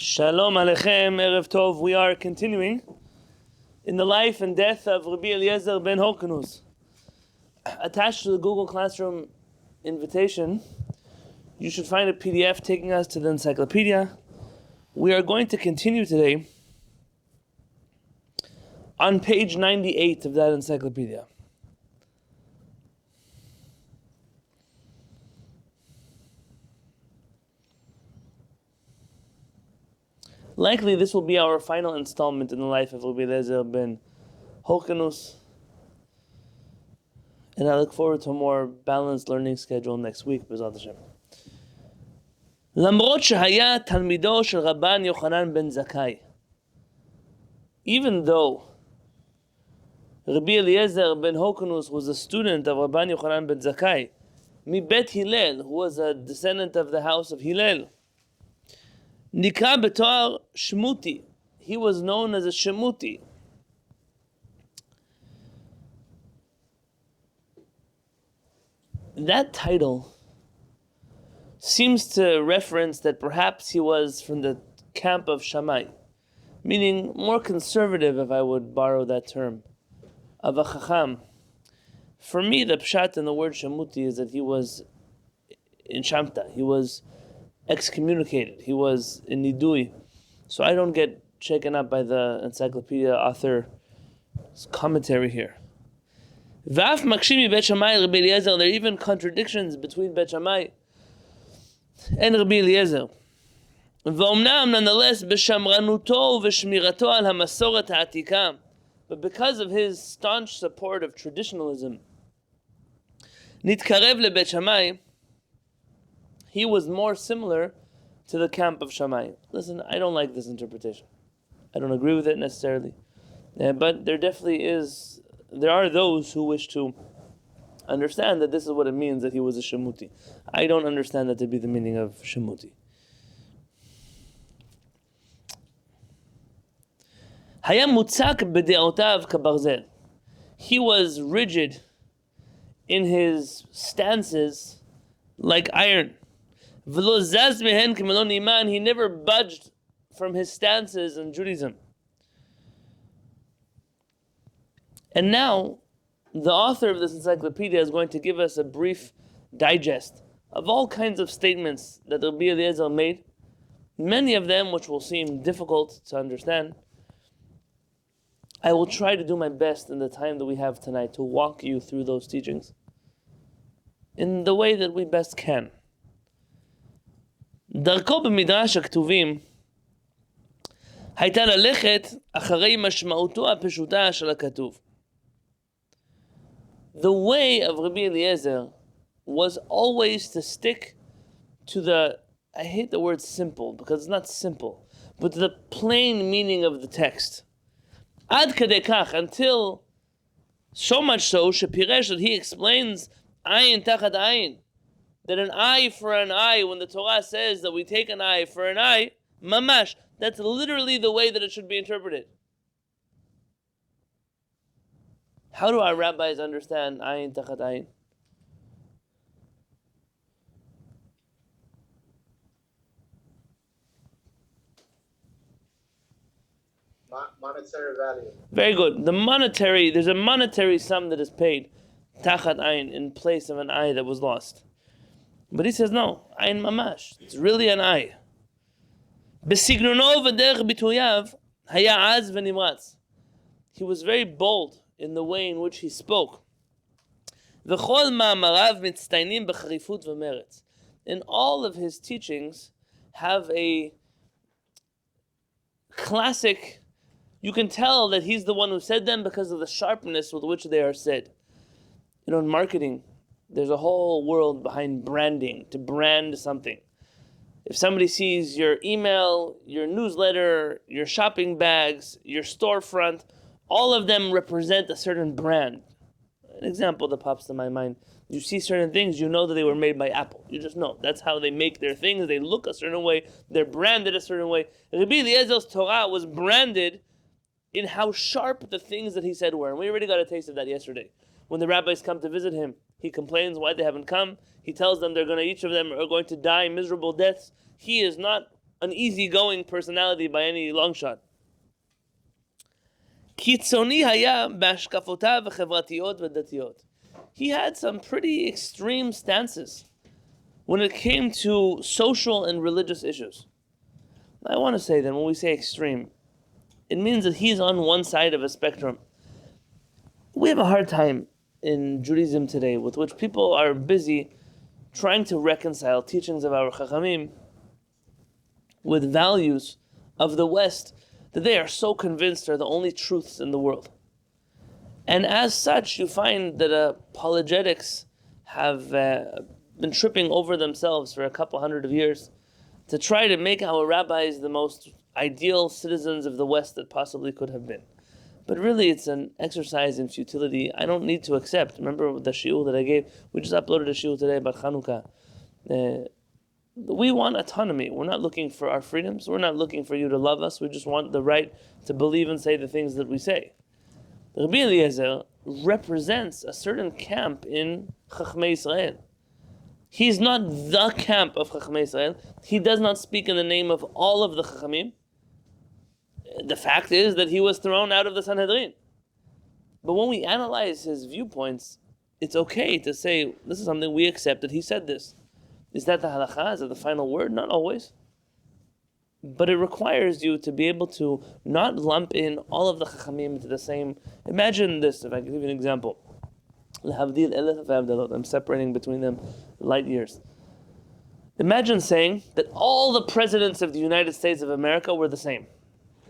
Shalom Aleichem, Erev Tov. We are continuing in the life and death of Rabbi Eliezer Ben Hyrcanus. Attached to the Google Classroom invitation, you should find a PDF taking us to the encyclopedia. We are going to continue today on page 98 of that encyclopedia. Likely this will be our final installment in the life of Rabbi Eliezer Ben Hyrcanus, and I look forward to a more balanced learning schedule next week, B'ezrat Hashem. למרות שהיה תלמידו של רבן יוחנן בן זכאי, even though Rabbi Eliezer Ben Hyrcanus was a student of Rabban Yochanan ben Zakkai, מבית הלל, who was a descendant of the house of Hillel, נקרא בתואר שמותי. He was known as a Shemuti. That title seems to reference that perhaps he was from the camp of Shammai, meaning more conservative, if I would borrow that term, of a Chacham. For me, the pshat in the word Shemuti is that he was in Shamta. He was excommunicated. He was in Nidui. So I don't get shaken up by the encyclopedia author's commentary here. V'af makshimi Bet Shammai Rabbi Eliezer. There are even contradictions between Bet Shammai and Rabbi Eliezer. V'omnam, nonetheless, b'shamranuto v'shmirato al hamasoret ha'atika. But because of his staunch support of traditionalism, nitkarev leBet Shammai, he was more similar to the camp of Shammai. Listen, I don't like this interpretation. I don't agree with it necessarily. But there are those who wish to understand that this is what it means that he was a Shemuti. I don't understand that to be the meaning of Shemuti. היה מוצק בדעותיו כברזל. He was rigid in his stances like iron. ולא זז מהן כמלוא נימן. He never budged from his stances in Judaism. And now, the author of this encyclopedia is going to give us a brief digest of all kinds of statements that Rabbi Eliezer made, many of them which will seem difficult to understand. I will try to do my best in the time that we have tonight to walk you through those teachings in the way that we best can. דרכו במדרש הכתובים הייתה ללכת אחרי משמעותו הפשוטה של הכתוב. The way of Rabbi Eliezer was always to stick to the, I hate the word simple because it's not simple, but the plain meaning of the text. עד כדי כך, until so much so, שפירש, that he explains עין תחת עין, that an eye for an eye, when the Torah says that we take an eye for an eye, mamash, that's literally the way that it should be interpreted. How do our rabbis understand ayin tachat ayin? Monetary value. Very good. There's a monetary sum that is paid, tachat ayin, in place of an eye that was lost. But he says, no, ayin mamash. It's really an eye. בסגנונו ודרך ביטוייו היה עז ונמרץ. He was very bold in the way in which he spoke. וכל מאמריו מצטיינים בחריפות ומרץ. And all of his teachings have a classic, you can tell that he's the one who said them because of the sharpness with which they are said. You know, in marketing, there's a whole world behind branding, to brand something. If somebody sees your email, your newsletter, your shopping bags, your storefront, all of them represent a certain brand. An example that pops to my mind. You see certain things, you know that they were made by Apple. You just know. That's how they make their things. They look a certain way. They're branded a certain way. Rabbi Eliezer's Torah was branded in how sharp the things that he said were. And we already got a taste of that yesterday. When the rabbis come to visit him, he complains why they haven't come. He tells them each of them are going to die miserable deaths. He is not an easygoing personality by any long shot. קיצוני היה בהשקפותיו החברתיות והדתיות. He had some pretty extreme stances when it came to social and religious issues. I want to say that when we say extreme, it means that he's on one side of a spectrum. We have a hard time in Judaism today with which people are busy trying to reconcile teachings of our Chachamim with values of the West that they are so convinced are the only truths in the world. And as such, you find that apologetics have been tripping over themselves for a couple hundred of years to try to make our rabbis the most ideal citizens of the West that possibly could have been. But really, it's an exercise in futility. I don't need to accept. Remember the shiur that I gave? We just uploaded a shiur today about Chanukah. We want autonomy. We're not looking for our freedoms. We're not looking for you to love us. We just want the right to believe and say the things that we say. Rabbi Eliezer represents a certain camp in Chachmei Israel. He's not the camp of Chachamim Israel. He does not speak in the name of all of the Chachamim. The fact is that he was thrown out of the Sanhedrin. But when we analyze his viewpoints, it's okay to say, this is something we accept that he said this. Is that the halakha? Is that the final word? Not always. But it requires you to be able to not lump in all of the Chachamim into the same. Imagine this, if I can give you an example. I'm separating between them light years. Imagine saying that all the presidents of the United States of America were the same.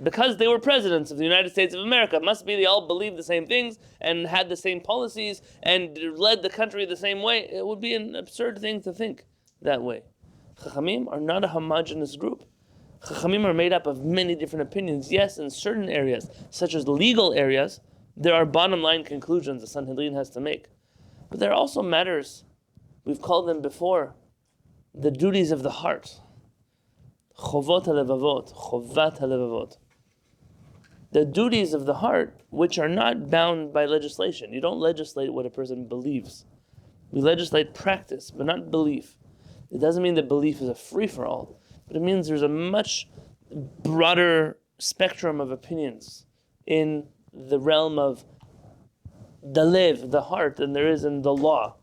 Because they were presidents of the United States of America, it must be they all believed the same things and had the same policies and led the country the same way. It would be an absurd thing to think that way. Chachamim are not a homogeneous group. Chachamim are made up of many different opinions. Yes, in certain areas, such as legal areas, there are bottom line conclusions the Sanhedrin has to make. But there are also matters, we've called them before, the duties of the heart. Chovot halevavot, chovat halevavot. The duties of the heart, which are not bound by legislation. You don't legislate what a person believes. We legislate practice, but not belief. It doesn't mean that belief is a free-for-all, but it means there's a much broader spectrum of opinions in the realm of the lev, the heart, than there is in the law.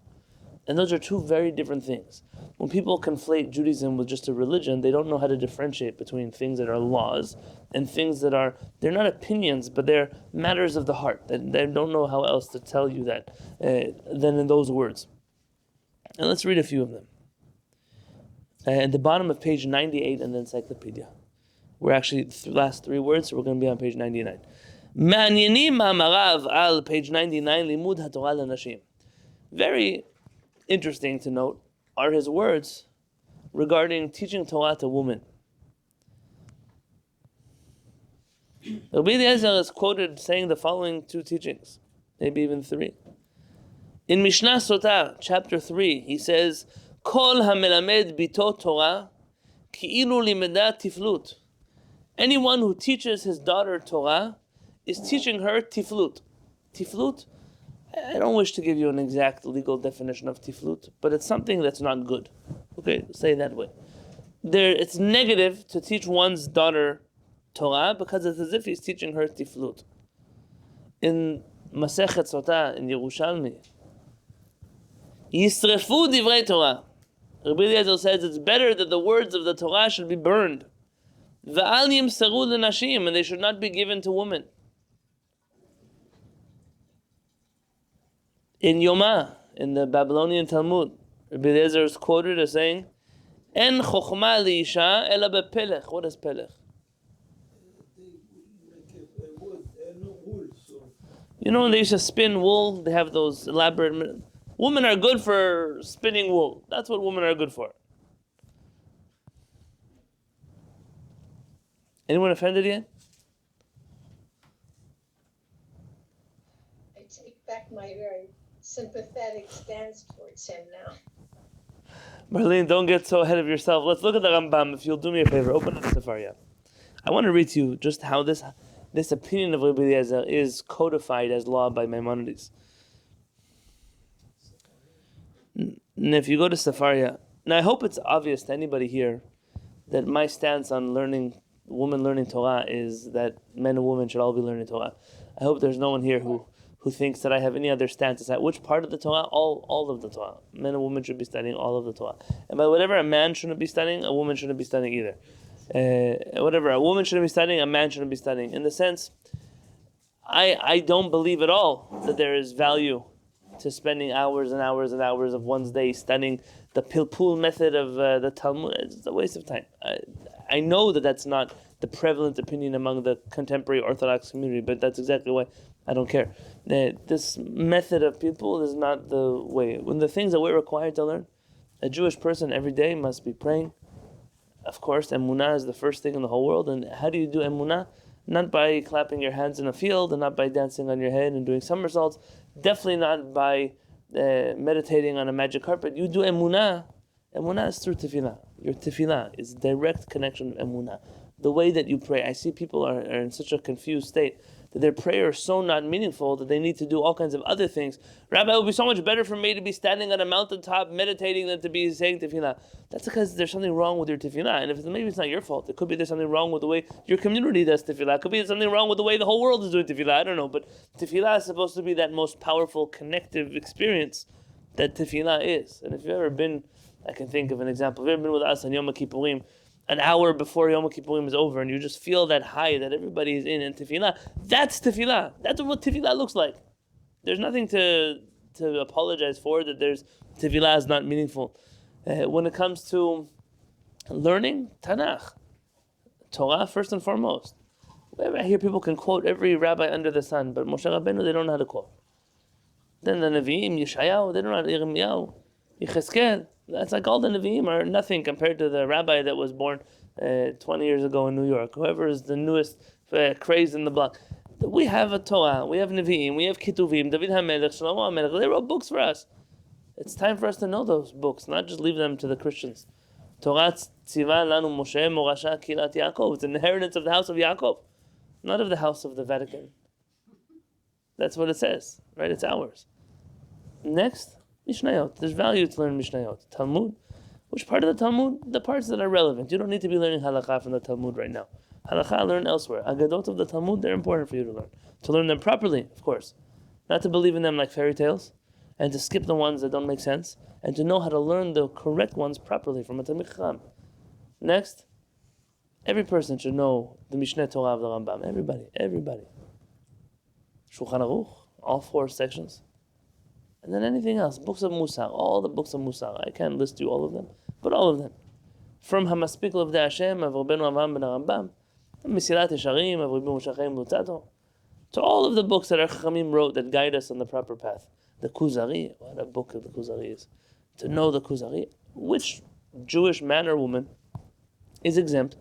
And those are two very different things. When people conflate Judaism with just a religion, they don't know how to differentiate between things that are laws and things that are, they're not opinions, but they're matters of the heart. They don't know how else to tell you that than in those words. And let's read a few of them. At the bottom of page 98 in the encyclopedia. We're actually the last three words, so we're going to be on page 99. מעניינים מאמריו על page 99, לימוד התורה לנשים. Very interesting to note are his words regarding teaching Torah to women. Rabbi Eliezer is quoted saying the following two teachings, maybe even three. In Mishneh Torah, chapter 3, he says, Kol hamelamed bito Torah, ki'ilu limeda tiflut. Anyone who teaches his daughter Torah is teaching her tiflut. Tiflut, I don't wish to give you an exact legal definition of tiflut, but it's something that's not good. Okay, say it that way. It's negative to teach one's daughter Torah because it's as if he's teaching her tiflut. In Masechet Sotah, in Yerushalmi, Yisrefu divrei Torah. Rabbi Eliezer says it's better that the words of the Torah should be burned. V'al yimseru lenashim, and they should not be given to women. In Yomah, in the Babylonian Talmud, Rabbi Eliezer is quoted as saying, En chokhmah liisha ela bepelech. What is pelech? You know when they used to spin wool, they have those elaborate... Women are good for spinning wool. That's what women are good for. Anyone offended yet? I take back my very sympathetic stance towards him now. Marlene, don't get so ahead of yourself. Let's look at the Rambam. If you'll do me a favor, open up Sefaria. I want to read to you just how this opinion of Rabbi Eliezer is codified as law by Maimonides. And if you go to Sefaria, now I hope it's obvious to anybody here that my stance on women learning Torah is that men and women should all be learning Torah. I hope there's no one here who thinks that I have any other stance. At which part of the Torah? All of the Torah. Men and women should be studying all of the Torah. And by whatever a man shouldn't be studying, a woman shouldn't be studying either. Whatever a woman shouldn't be studying, a man shouldn't be studying. In the sense, I don't believe at all that there is value to spending hours and hours and hours of one's day studying the pilpul method of the Talmud. It's a waste of time. I know that that's not the prevalent opinion among the contemporary Orthodox community, but that's exactly why I don't care. This method of people is not the way. When the things that we're required to learn, a Jewish person every day must be praying. Of course, emunah is the first thing in the whole world. And how do you do emunah? Not by clapping your hands in a field, and not by dancing on your head and doing somersaults. Definitely not by meditating on a magic carpet. You do emunah. Emunah is through tefillah. Your tefillah is direct connection with emunah. The way that you pray. I see people are in such a confused state that their prayer is so not meaningful that they need to do all kinds of other things. Rabbi, it would be so much better for me to be standing on a mountaintop meditating than to be saying tefillah. That's because there's something wrong with your tefillah. And if maybe it's not your fault. It could be there's something wrong with the way your community does tefillah. It could be there's something wrong with the way the whole world is doing tefillah. I don't know. But tefillah is supposed to be that most powerful connective experience that tefillah is. And if you've ever been, I can think of an example. If you've ever been with us on Yom Kippurim, an hour before Yom Kippurim is over, and you just feel that high that everybody is in tefillah, that's tefillah. That's what tefillah looks like. There's nothing to apologize for that tefillah is not meaningful. When it comes to learning Tanakh, Torah first and foremost. I hear people can quote every rabbi under the sun, but Moshe Rabbeinu, they don't know how to quote. Then the Nevi'im, Yeshayahu, they don't know how to Yirmiyahu, Yechezkel. That's like all the Nevi'im are nothing compared to the rabbi that was born 20 years ago in New York. Whoever is the newest craze in the block. We have a Torah, we have Nevi'im, we have Ketuvim, David HaMelech, Shlomo HaMelech. They wrote books for us. It's time for us to know those books, not just leave them to the Christians. Torah tziva lanu Moshe morasha Kehillat Yaakov. It's an inheritance of the house of Yaakov, not of the house of the Vatican. That's what it says, right? It's ours. Next, Mishnayot. There's value to learn Mishnayot. Talmud. Which part of the Talmud? The parts that are relevant. You don't need to be learning halakha from the Talmud right now. Halakha, learn elsewhere. Agadot of the Talmud, they're important for you to learn. To learn them properly, of course. Not to believe in them like fairy tales, and to skip the ones that don't make sense, and to know how to learn the correct ones properly from a Talmid Chacham. Next, every person should know the Mishneh Torah of the Rambam. Everybody. Shulchan Aruch, all 4 sections. And then anything else, books of Musar, all the books of Musar. I can't list you all of them, but all of them. From Hamaspik of the Hashem, of Rabbeinu Avraham ben Rambam, Mesilat Yesharim, of Rabbi Moshe Lutzado, to all of the books that our Chachamim wrote that guide us on the proper path. The Kuzari, what a book of the Kuzari is. To know the Kuzari, which Jewish man or woman is exempt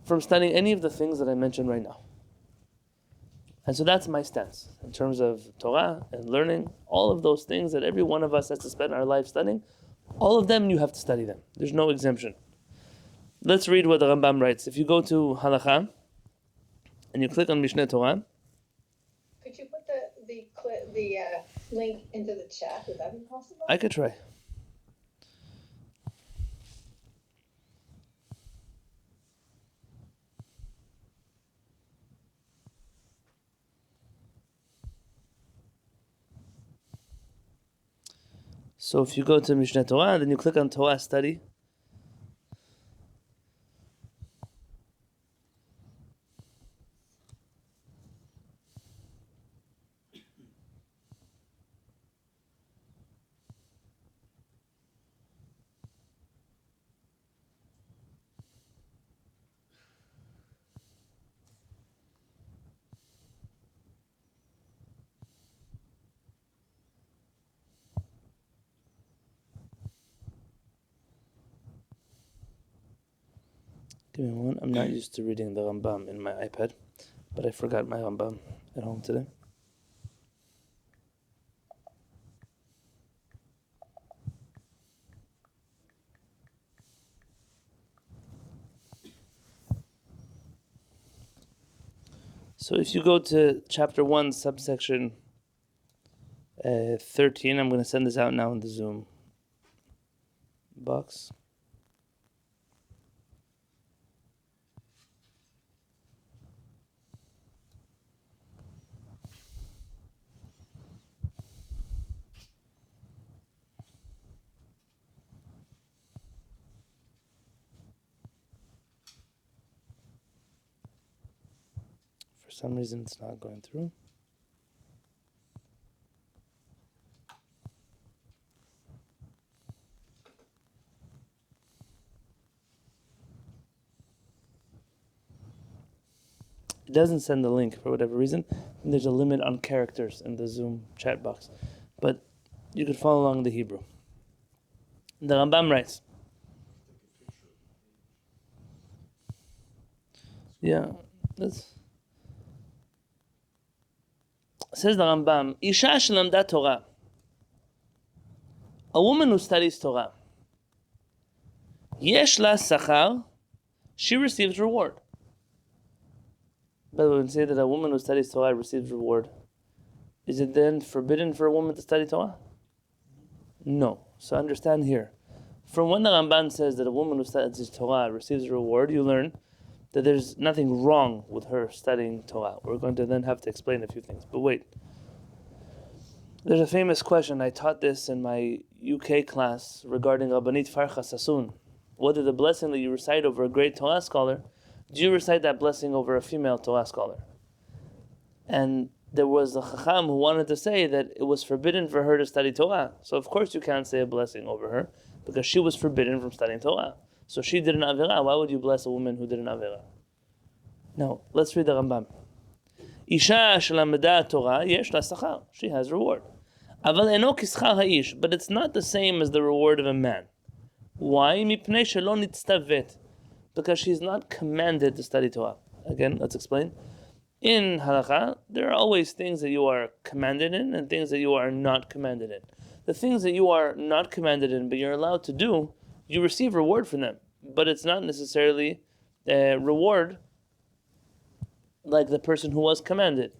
from studying any of the things that I mentioned right now. And so that's my stance in terms of Torah and learning, all of those things that every one of us has to spend our life studying. All of them, you have to study them. There's no exemption. Let's read what the Rambam writes. If you go to Halakha and you click on Mishneh Torah. Could you put the link into the chat? Would that be possible? I could try. So if you go to Mishneh Torah, then you click on Torah Study. Give me one. I'm not used to reading the Rambam in my iPad, but I forgot my Rambam at home today. So if you go to chapter 1, subsection 13, I'm going to send this out now in the Zoom box. some reason it's not going through. It doesn't send the link for whatever reason. And there's a limit on characters in the Zoom chat box. But you could follow along the Hebrew. The Rambam writes. Yeah, says the Rambam, Isha shlamda Torah. A woman who studies Torah. Yesh la sachar. She receives reward. But when we say that a woman who studies Torah receives reward, is it then forbidden for a woman to study Torah? No. So understand here. From when the Ramban says that a woman who studies Torah receives a reward, you learn that there's nothing wrong with her studying Torah. We're going to then have to explain a few things. But wait. There's a famous question. I taught this in my UK class regarding Rabbanit Farcha Sasun. Whether the blessing that you recite over a great Torah scholar, do you recite that blessing over a female Torah scholar? And there was a Chacham who wanted to say that it was forbidden for her to study Torah. So of course you can't say a blessing over her because she was forbidden from studying Torah. So she did an Avirah. Why would you bless a woman who did an Avirah? Now, let's read the Rambam. Isha shelameda Torah yesh la sachar. She has reward. Aval eno kischar ha'ish. But it's not the same as the reward of a man. Why? Mipnei shelo nitztavet. Because she's not commanded to study Torah. Again, let's explain. In halakha, there are always things that you are commanded in and things that you are not commanded in. The things that you are not commanded in, but you're allowed to do, you receive reward from them. But it's not necessarily a reward like the person who was commanded.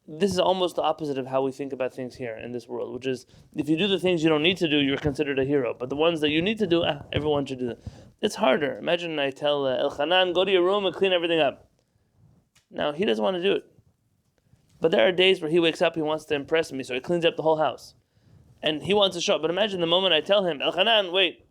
This is almost the opposite of how we think about things here in this world, which is, if you do the things you don't need to do, you're considered a hero. But the ones that you need to do, everyone should do them. It's harder. Imagine I tell Elchanan, go to your room and clean everything up. Now, he doesn't want to do it. But there are days where he wakes up, he wants to impress me, so he cleans up the whole house. And he wants to show up. But imagine the moment I tell him, Elchanan, wait,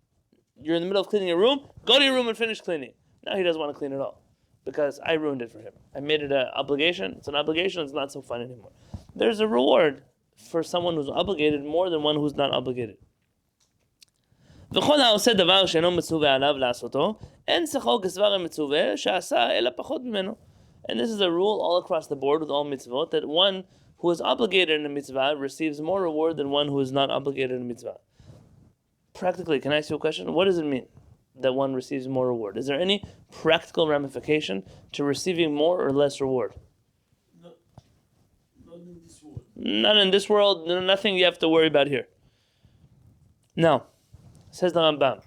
you're in the middle of cleaning your room, go to your room and finish cleaning. Now he doesn't want to clean at all, because I ruined it for him. I made it an obligation. It's an obligation. It's not so fun anymore. There's a reward for someone who's obligated more than one who's not obligated. And this is a rule all across the board with all mitzvot, that one who is obligated in a mitzvah receives more reward than one who is not obligated in a mitzvah. Practically, can I ask you a question? What does it mean that one receives more reward? Is there any practical ramification to receiving more or less reward? Not in this world. Not in this world. Nothing you have to worry about here. Now, says the Rambam,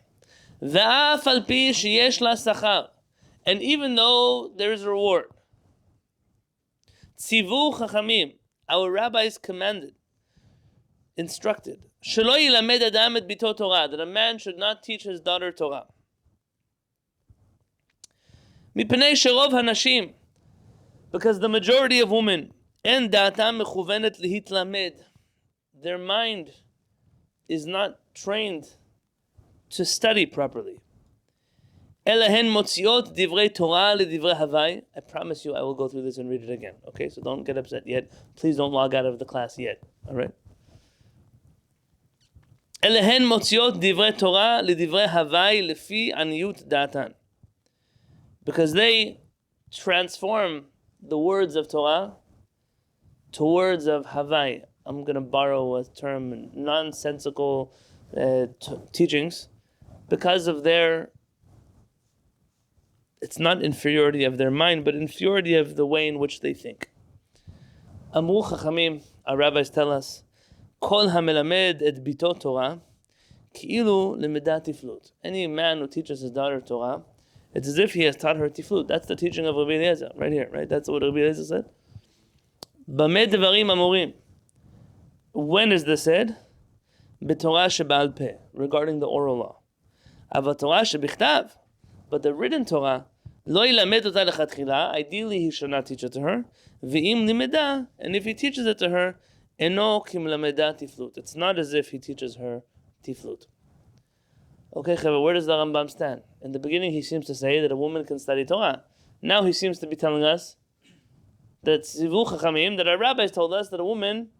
"V'af al pi sheyesh la sachar," and even though there is a reward, tzivu Chachamim, our rabbis commanded, instructed, shelo yilamed adam et bito Torah, that a man should not teach his daughter Torah. Mipnei sherov hanashim, because the majority of women, en da'atam mechuvenet lihitlamed, their mind is not trained to study properly. Elahen motziot divrei Torah ledivrei havai. I promise you I will go through this and read it again. Okay, so don't get upset yet. Please don't log out of the class yet. All right? Elahen motziot divrei Torah ledivrei havai lefi aniyut da'atan. Because they transform the words of Torah to words of havai. I'm going to borrow a term, nonsensical teachings, because of their, it's not inferiority of their mind, but inferiority of the way in which they think. Amru Chachamim, our rabbis tell us, Kol hamelamed et bito Torah, ki'ilu lemedat tiflut. Any man who teaches his daughter Torah, it's as if he has taught her tiflut. That's the teaching of Rabbi Eliezer, right here, right? That's what Rabbi Eliezer said. Bameh devarim amurim. When is this said? B'Torah she'ba'al peh, regarding the oral law. Avat Torah she'bichtav, but the written Torah, lo yilamed ota lechatchila, ideally he should not teach it to her. V'im limeda, and if he teaches it to her, eno kim lameda tiflut. It's not as if he teaches her tiflut. Okay, Chava, where does the Rambam stand? In the beginning he seems to say that a woman can study Torah. Now he seems to be telling us that Zivu Chachamim, that our rabbis told us that a woman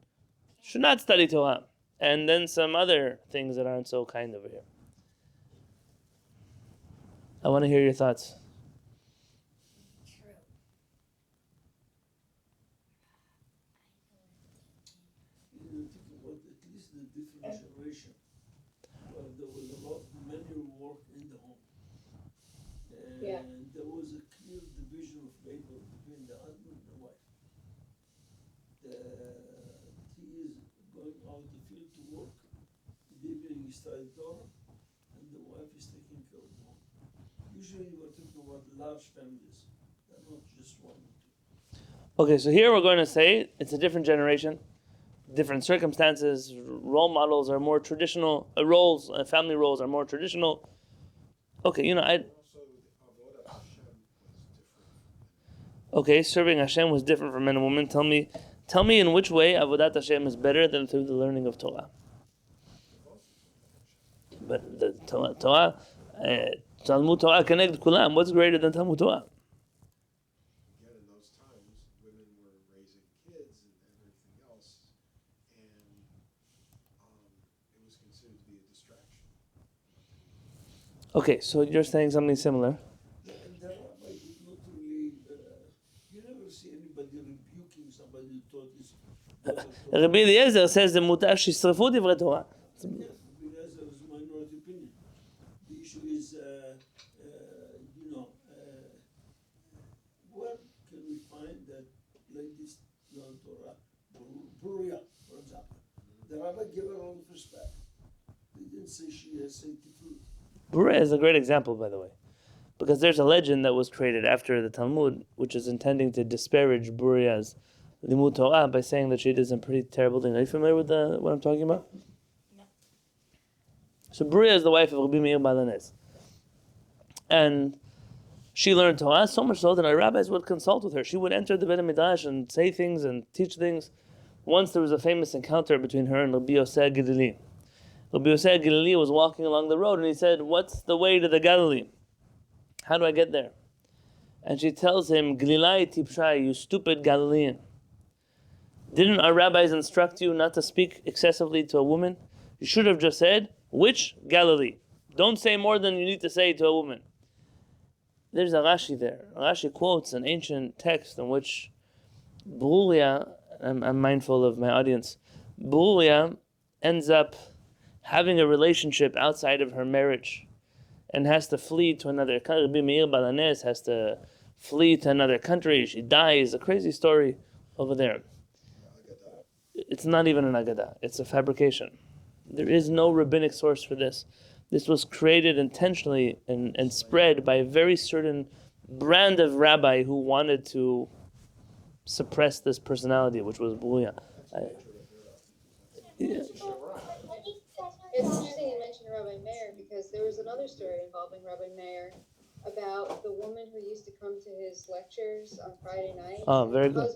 should not study Torah. And then some other things that aren't so kind over here. I want to hear your thoughts. There was a lot many work in the home, and there was a clear division of labor between the husband and the wife. He is going out the field to work, in the evening he studies Torah, and the wife is taking care of the home. Usually we're talking about large families, they're not just one or two. Okay, so here we're going to say it's a different generation. Different circumstances, role models are more traditional, family roles are more traditional. Okay, Okay, serving Hashem was different for men and women. Tell me in which way Avodat Hashem is better than through the learning of Torah. But the Torah, Talmud Torah connect Kulam. What's greater than Talmud Torah? Okay, so you're saying something similar. And the rabbi did not really, you never see anybody rebuking somebody who taught this. Rabbi Eliezer says the mutar shisrafu divrei Torah. Yes, Rabbi Eliezer is a minority opinion. The issue is, where can we find that ladies learn Torah? Buria, for example. The rabbi gave her all the respect. They didn't say she has said Tefillah. Bura is a great example, by the way, because there's a legend that was created after the Talmud, which is intending to disparage Buria's limud Torah by saying that she did some pretty terrible things. Are you familiar with what I'm talking about? No. So Buria is the wife of Rabbi Meir Balanez, and she learned Torah so much so that our rabbis would consult with her. She would enter the Beit HaMikdash and say things and teach things. Once there was a famous encounter between her and Rabbi Yosef Gilili. Rabbi Yosef Gilili was walking along the road and he said, "What's the way to the Galilee? How do I get there?" And she tells him, "Gililai tipshai, you stupid Galilean. Didn't our rabbis instruct you not to speak excessively to a woman? You should have just said, which Galilee? Don't say more than you need to say to a woman." There's a Rashi there. Rashi quotes an ancient text in which Beruria, I'm mindful of my audience, Beruria ends up having a relationship outside of her marriage and has to flee to another country. Rabbi Meir Balanez has to flee to another country. She dies. A crazy story over there. It's not even an Agadah. It's a fabrication. There is no rabbinic source for this. This was created intentionally and spread by a very certain brand of rabbi who wanted to suppress this personality, which was Beruria. It's interesting you mentioned Rabbi Meir because there was another story involving Rabbi Meir about the woman who used to come to his lectures on Friday nights. Oh, very good.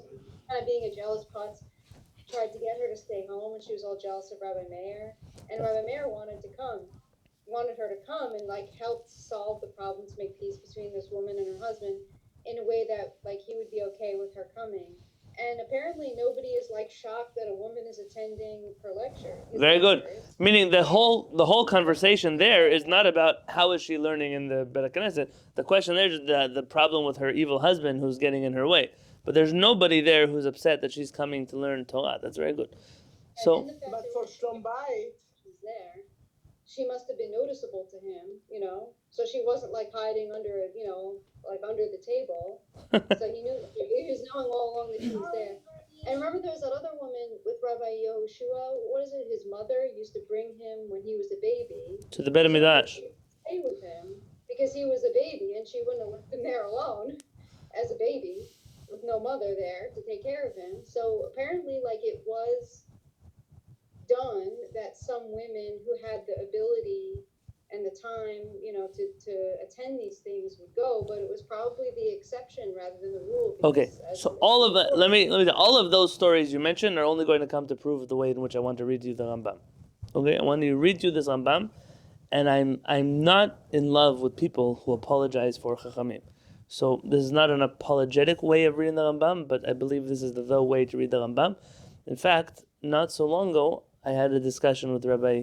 Kind of being a jealous putz, tried to get her to stay home, and she was all jealous of Rabbi Meir. And Rabbi Meir wanted her to come and help solve the problems, make peace between this woman and her husband in a way that he would be okay with her coming. And apparently nobody is shocked that a woman is attending her lecture. Very good. Meaning the whole conversation there is not about how is she learning in the Beit HaKnesset. The question there is the problem with her evil husband who's getting in her way. But there's nobody there who's upset that she's coming to learn Torah. That's very good. So, but for Strombite, she's there. She must have been noticeable to him, So she wasn't hiding under, under the table. So he was knowing all along that she was there. And remember, there was that other woman with Rabbi Yehoshua. What is it? His mother used to bring him when he was a baby to the Beit HaMikdash. Stay with him because he was a baby, and she wouldn't have left him there alone as a baby with no mother there to take care of him. So apparently, it was done that some women who had the ability and the time, to attend these things would go, but it was probably the exception rather than the rule. Okay, so all of it, let me all of those stories you mentioned are only going to come to prove the way in which I want to read you the Rambam. Okay, I want to read you this Rambam, and I'm not in love with people who apologize for Chachamim. So this is not an apologetic way of reading the Rambam, but I believe this is the way to read the Rambam. In fact, not so long ago, I had a discussion with Rabbi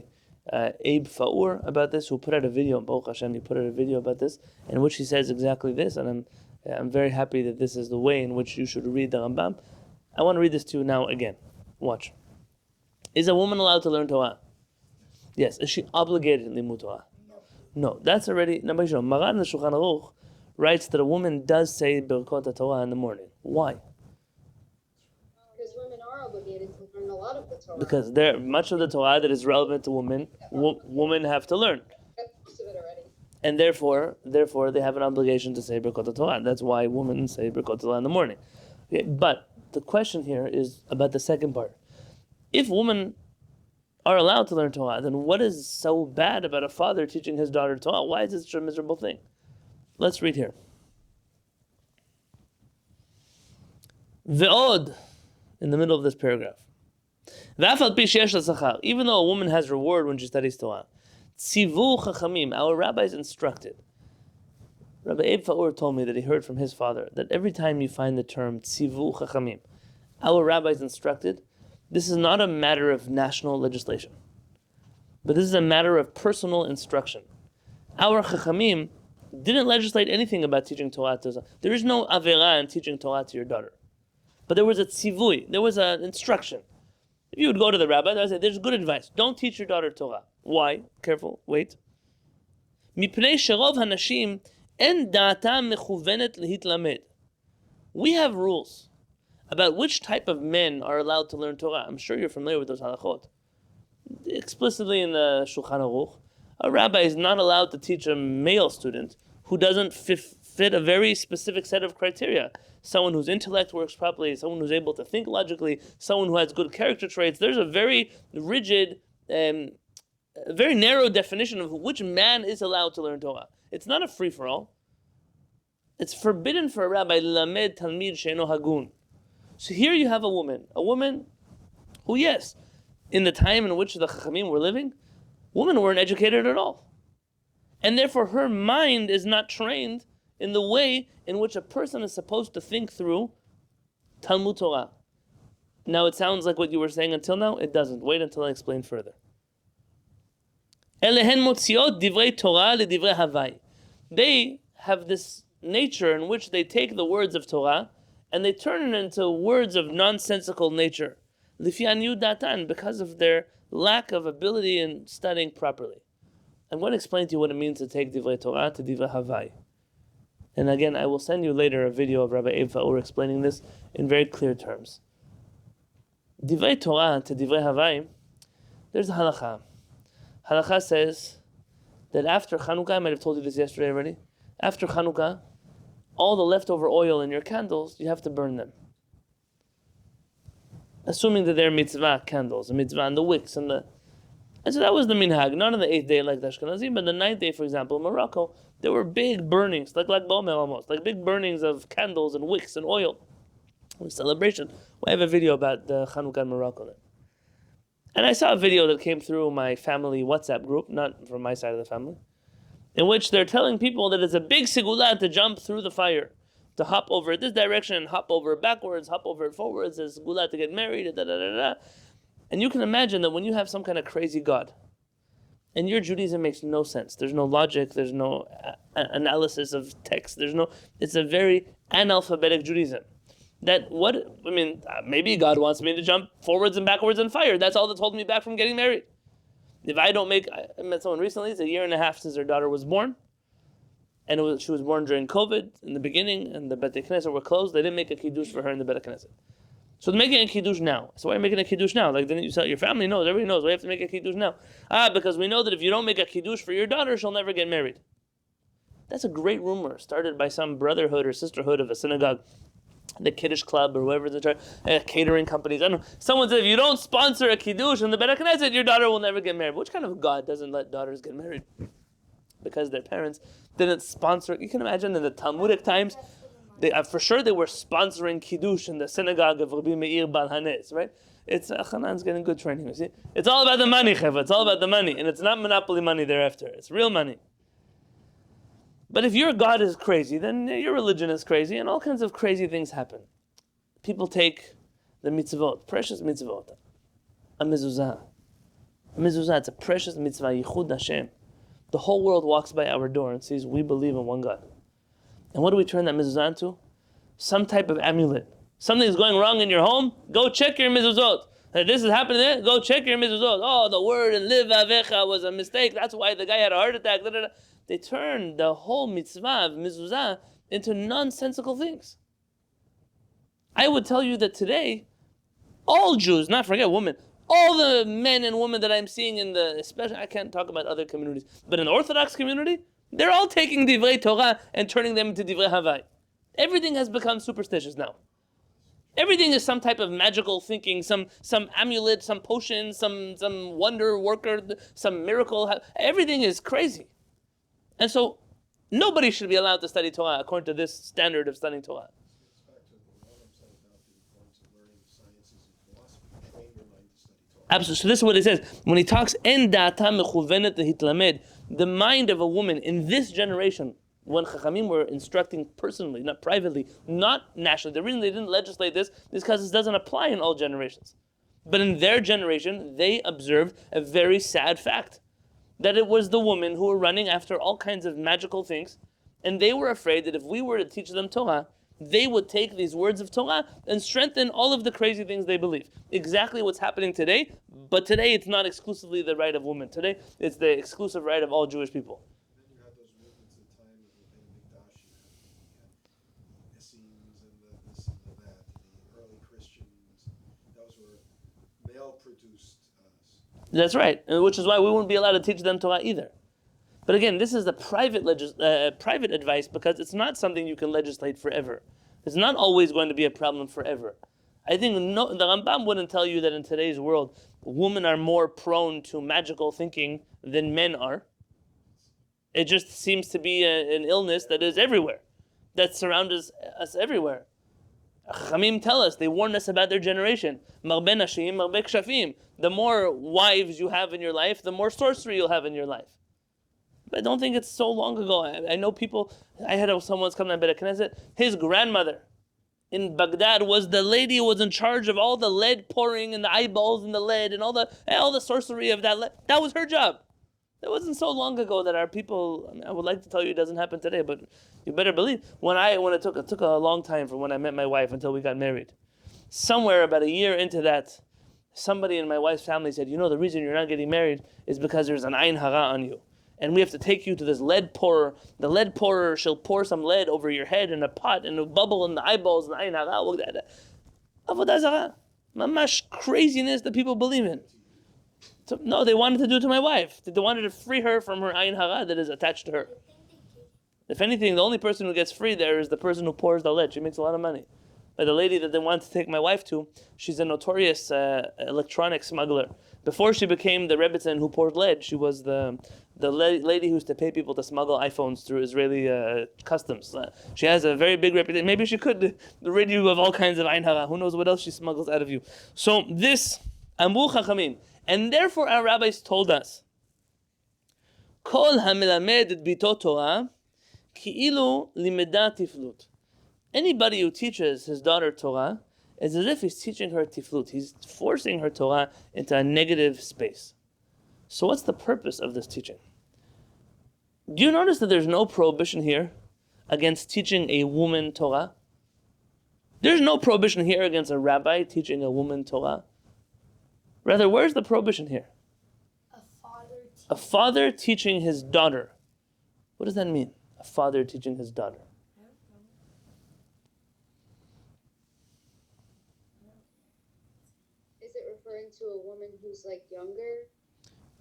Abe Faur about this, who put out a video, Baruch Hashem, he put out a video about this, in which he says exactly this, and I'm very happy that this is the way in which you should read the Rambam. I want to read this to you now again. Watch. Is a woman allowed to learn Torah? Yes. Is she obligated to limud Torah? No. That's already... Maran the Shulchan Aruch writes that a woman does say Birkot Torah in the morning. Why? Because women are obligated to learn a lot of the Torah. Because much of the Torah that is relevant to women, women have to learn. Most of it already. And therefore, they have an obligation to say Birkot Torah. That's why women say Birkot Torah in the morning. Okay, but the question here is about the second part. If women are allowed to learn Torah, then what is so bad about a father teaching his daughter Torah? Why is it such a miserable thing? Let's read here. Ve'od, in the middle of this paragraph. Even though a woman has reward when she studies Torah, Tzivu Chachamim, our rabbis instructed. Rabbi Abe Faur told me that he heard from his father that every time you find the term Tzivu Chachamim, our rabbis instructed, this is not a matter of national legislation, but this is a matter of personal instruction. Our Chachamim didn't legislate anything about teaching Torah to... There is no avera in teaching Torah to your daughter. But there was a tzivui, there was an instruction. If you would go to the rabbi, they would say, there's good advice. Don't teach your daughter Torah. Why? Careful, wait. Mipnei sherov hanashim en da'atam mechuvenet lehitlamed. We have rules about which type of men are allowed to learn Torah. I'm sure you're familiar with those halachot. Explicitly in the Shulchan Aruch, a rabbi is not allowed to teach a male student who doesn't fit a very specific set of criteria. Someone whose intellect works properly, someone who's able to think logically, someone who has good character traits. There's a very rigid, very narrow definition of which man is allowed to learn Torah. It's not a free-for-all. It's forbidden for a rabbi lamed talmid she'eno hagun. So here you have a woman who, yes, in the time in which the Chachamim were living, women weren't educated at all. And therefore her mind is not trained in the way in which a person is supposed to think through Talmud Torah. Now it sounds like what you were saying until now. It doesn't. Wait until I explain further. Elehen motziot divrei Torah ledivrei havai. They have this nature in which they take the words of Torah and they turn it into words of nonsensical nature. Lifian yudatan, because of their lack of ability in studying properly. I'm going to explain to you what it means to take divrei Torah to divrei havai. And again, I will send you later a video of Rabbi Abe Faur explaining this in very clear terms. Divrei Torah to divrei havai, there's a halacha. Halacha says that after Chanukah, I might have told you this yesterday already, after Chanukah, all the leftover oil in your candles, you have to burn them. Assuming that they're mitzvah candles, a mitzvah and the wicks and so that was the minhag, not on the 8th day like the Ashkenazim, but the 9th day, for example, in Morocco, there were big burnings, like Bomer almost, like big burnings of candles and wicks and oil. It was a celebration. We have a video about the Chanukah in Morocco then. And I saw a video that came through my family WhatsApp group, not from my side of the family, in which they're telling people that it's a big segula to jump through the fire, to hop over it this direction and hop over it backwards, hop over it forwards, it's segula to get married, da da da da. And you can imagine that when you have some kind of crazy God, and your Judaism makes no sense, there's no logic, there's no analysis of text, it's a very analphabetic Judaism. Maybe God wants me to jump forwards and backwards in fire. That's all that's holding me back from getting married. I met someone recently, it's a year and a half since her daughter was born, and she was born during COVID in the beginning, and the Beit Knesset were closed. They didn't make a kiddush for her in the Beit Knesset. So they're making a kiddush now. So why are you making a kiddush now? Like, didn't you tell your family? No, everybody knows. Why have to make a kiddush now? Because we know that if you don't make a kiddush for your daughter, she'll never get married. That's a great rumor started by some brotherhood or sisterhood of a synagogue, the Kiddush Club or whatever the catering companies. I don't know. Someone said, if you don't sponsor a kiddush in the Beit Knesset, your daughter will never get married. Which kind of God doesn't let daughters get married? Because their parents didn't sponsor. You can imagine in the Talmudic times, for sure they were sponsoring kiddush in the synagogue of Rabbi Meir Bal Hanes, right? It's Hanan's getting good training. You see, it's all about the money, Cheva. It's all about the money, and it's not monopoly money thereafter. It's real money. But if your God is crazy, then your religion is crazy, and all kinds of crazy things happen. People take the mitzvot, precious mitzvot, a mezuzah. A mezuzah, it's a precious mitzvah, yichud Hashem. The whole world walks by our door and sees we believe in one God. And what do we turn that mezuzah into? Some type of amulet. Something's going wrong in your home, go check your mezuzot. This is happening there, go check your mezuzot. Oh, the word in liv avecha was a mistake, that's why the guy had a heart attack. Da, da, da. They turn the whole mitzvah of mezuzah into nonsensical things. I would tell you that today, all Jews, not forget women, all the men and women that I'm seeing in the, especially, I can't talk about other communities, but in the Orthodox community, they're all taking divrei Torah and turning them into divrei Havai. Everything has become superstitious now. Everything is some type of magical thinking, some amulet, some potion, some wonder worker, some miracle. Everything is crazy. And so, nobody should be allowed to study Torah according to this standard of studying Torah. It's back to what Rambam said about the importance of learning sciences and philosophy. Train your mind to study Torah. Absolutely. So this is what it says. When he talks, En da'ata mechuvenet hitlamed, the mind of a woman in this generation, when Chachamim were instructing personally, not privately, not nationally. The reason they didn't legislate this is because this doesn't apply in all generations. But in their generation, they observed a very sad fact. That it was the women who were running after all kinds of magical things, and they were afraid that if we were to teach them Torah, they would take these words of Torah and strengthen all of the crazy things they believe. Exactly what's happening today, but today it's not exclusively the right of women. Today it's the exclusive right of all Jewish people. Then you had those movements at the time of the Beit HaMikdash, you had the Essenes and the this and the that, the early Christians. Those were male-produced. That's right, which is why we wouldn't be allowed to teach them Torah either. But again, this is the private private advice because it's not something you can legislate forever. It's not always going to be a problem forever. I think the Rambam wouldn't tell you that in today's world, women are more prone to magical thinking than men are. It just seems to be an illness that is everywhere, that surrounds us everywhere. Chachamim tell us, they warn us about their generation. Marbe nashim, marbe kshafim. The more wives you have in your life, the more sorcery you'll have in your life. But I don't think it's so long ago. I know people, I had someone come to Beit Knesset, his grandmother in Baghdad was the lady who was in charge of all the lead pouring and the eyeballs in the lead and all the sorcery of that lead. That was her job. It wasn't so long ago that our people, I would like to tell you it doesn't happen today, but you better believe, it took a long time from when I met my wife until we got married. Somewhere about a year into that, somebody in my wife's family said, the reason you're not getting married is because there's an ayin hara on you. And we have to take you to this lead pourer. The lead pourer shall pour some lead over your head in a pot and a bubble in the eyeballs and the ayin hara. Avodah zarah. Mamash craziness that people believe in. So, no, they wanted to do it to my wife. They wanted to free her from her ayin hara that is attached to her. If anything, the only person who gets free there is the person who pours the lead. She makes a lot of money. But the lady that they wanted to take my wife to, she's a notorious electronic smuggler. Before she became the Rebbitzin who poured lead, she was the lady who used to pay people to smuggle iPhones through Israeli customs. She has a very big reputation. Maybe she could rid you of all kinds of ayin hara. Who knows what else she smuggles out of you. So this, Amru Chachamim. And therefore our rabbis told us, Kol hamelamed et bito Torah, ki'ilu limeda tiflut. Anybody who teaches his daughter Torah is as if he's teaching her tiflut. He's forcing her Torah into a negative space. So what's the purpose of this teaching? Do you notice that there's no prohibition here against teaching a woman Torah? There's no prohibition here against a rabbi teaching a woman Torah. Rather, where's the prohibition here? A father teaching his daughter. What does that mean? A father teaching his daughter. Is it referring to a woman who's like younger?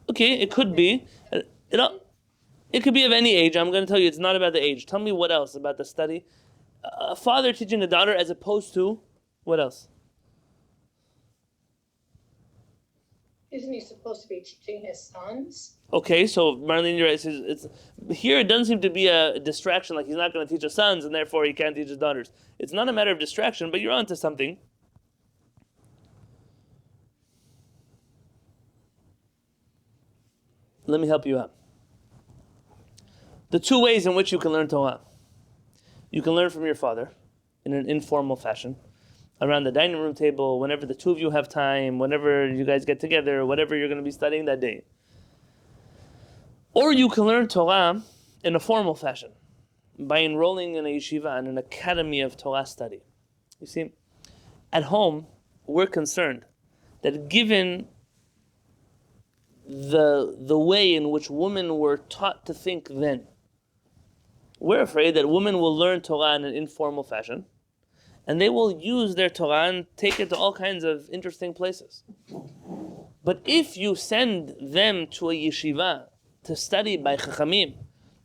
Okay, it could be. It could be of any age. I'm going to tell you it's not about the age. Tell me what else about the study. A father teaching a daughter as opposed to what else? Isn't he supposed to be teaching his sons? Okay, so Marlene, you're right. It's here. It doesn't seem to be a distraction. Like he's not going to teach his sons, and therefore he can't teach his daughters. It's not a matter of distraction, but you're onto something. Let me help you out. the two ways in which you can learn Torah. You can learn from your father in an informal fashion, around the dining room table, whenever the two of you have time, whenever you guys get together, whatever you're going to be studying that day. Or you can learn Torah in a formal fashion, by enrolling in a yeshiva and an academy of Torah study. You see, at home, we're concerned that given the way in which women were taught to think then, we're afraid that women will learn Torah in an informal fashion, and they will use their Torah and take it to all kinds of interesting places. But if you send them to a yeshiva to study by Chachamim,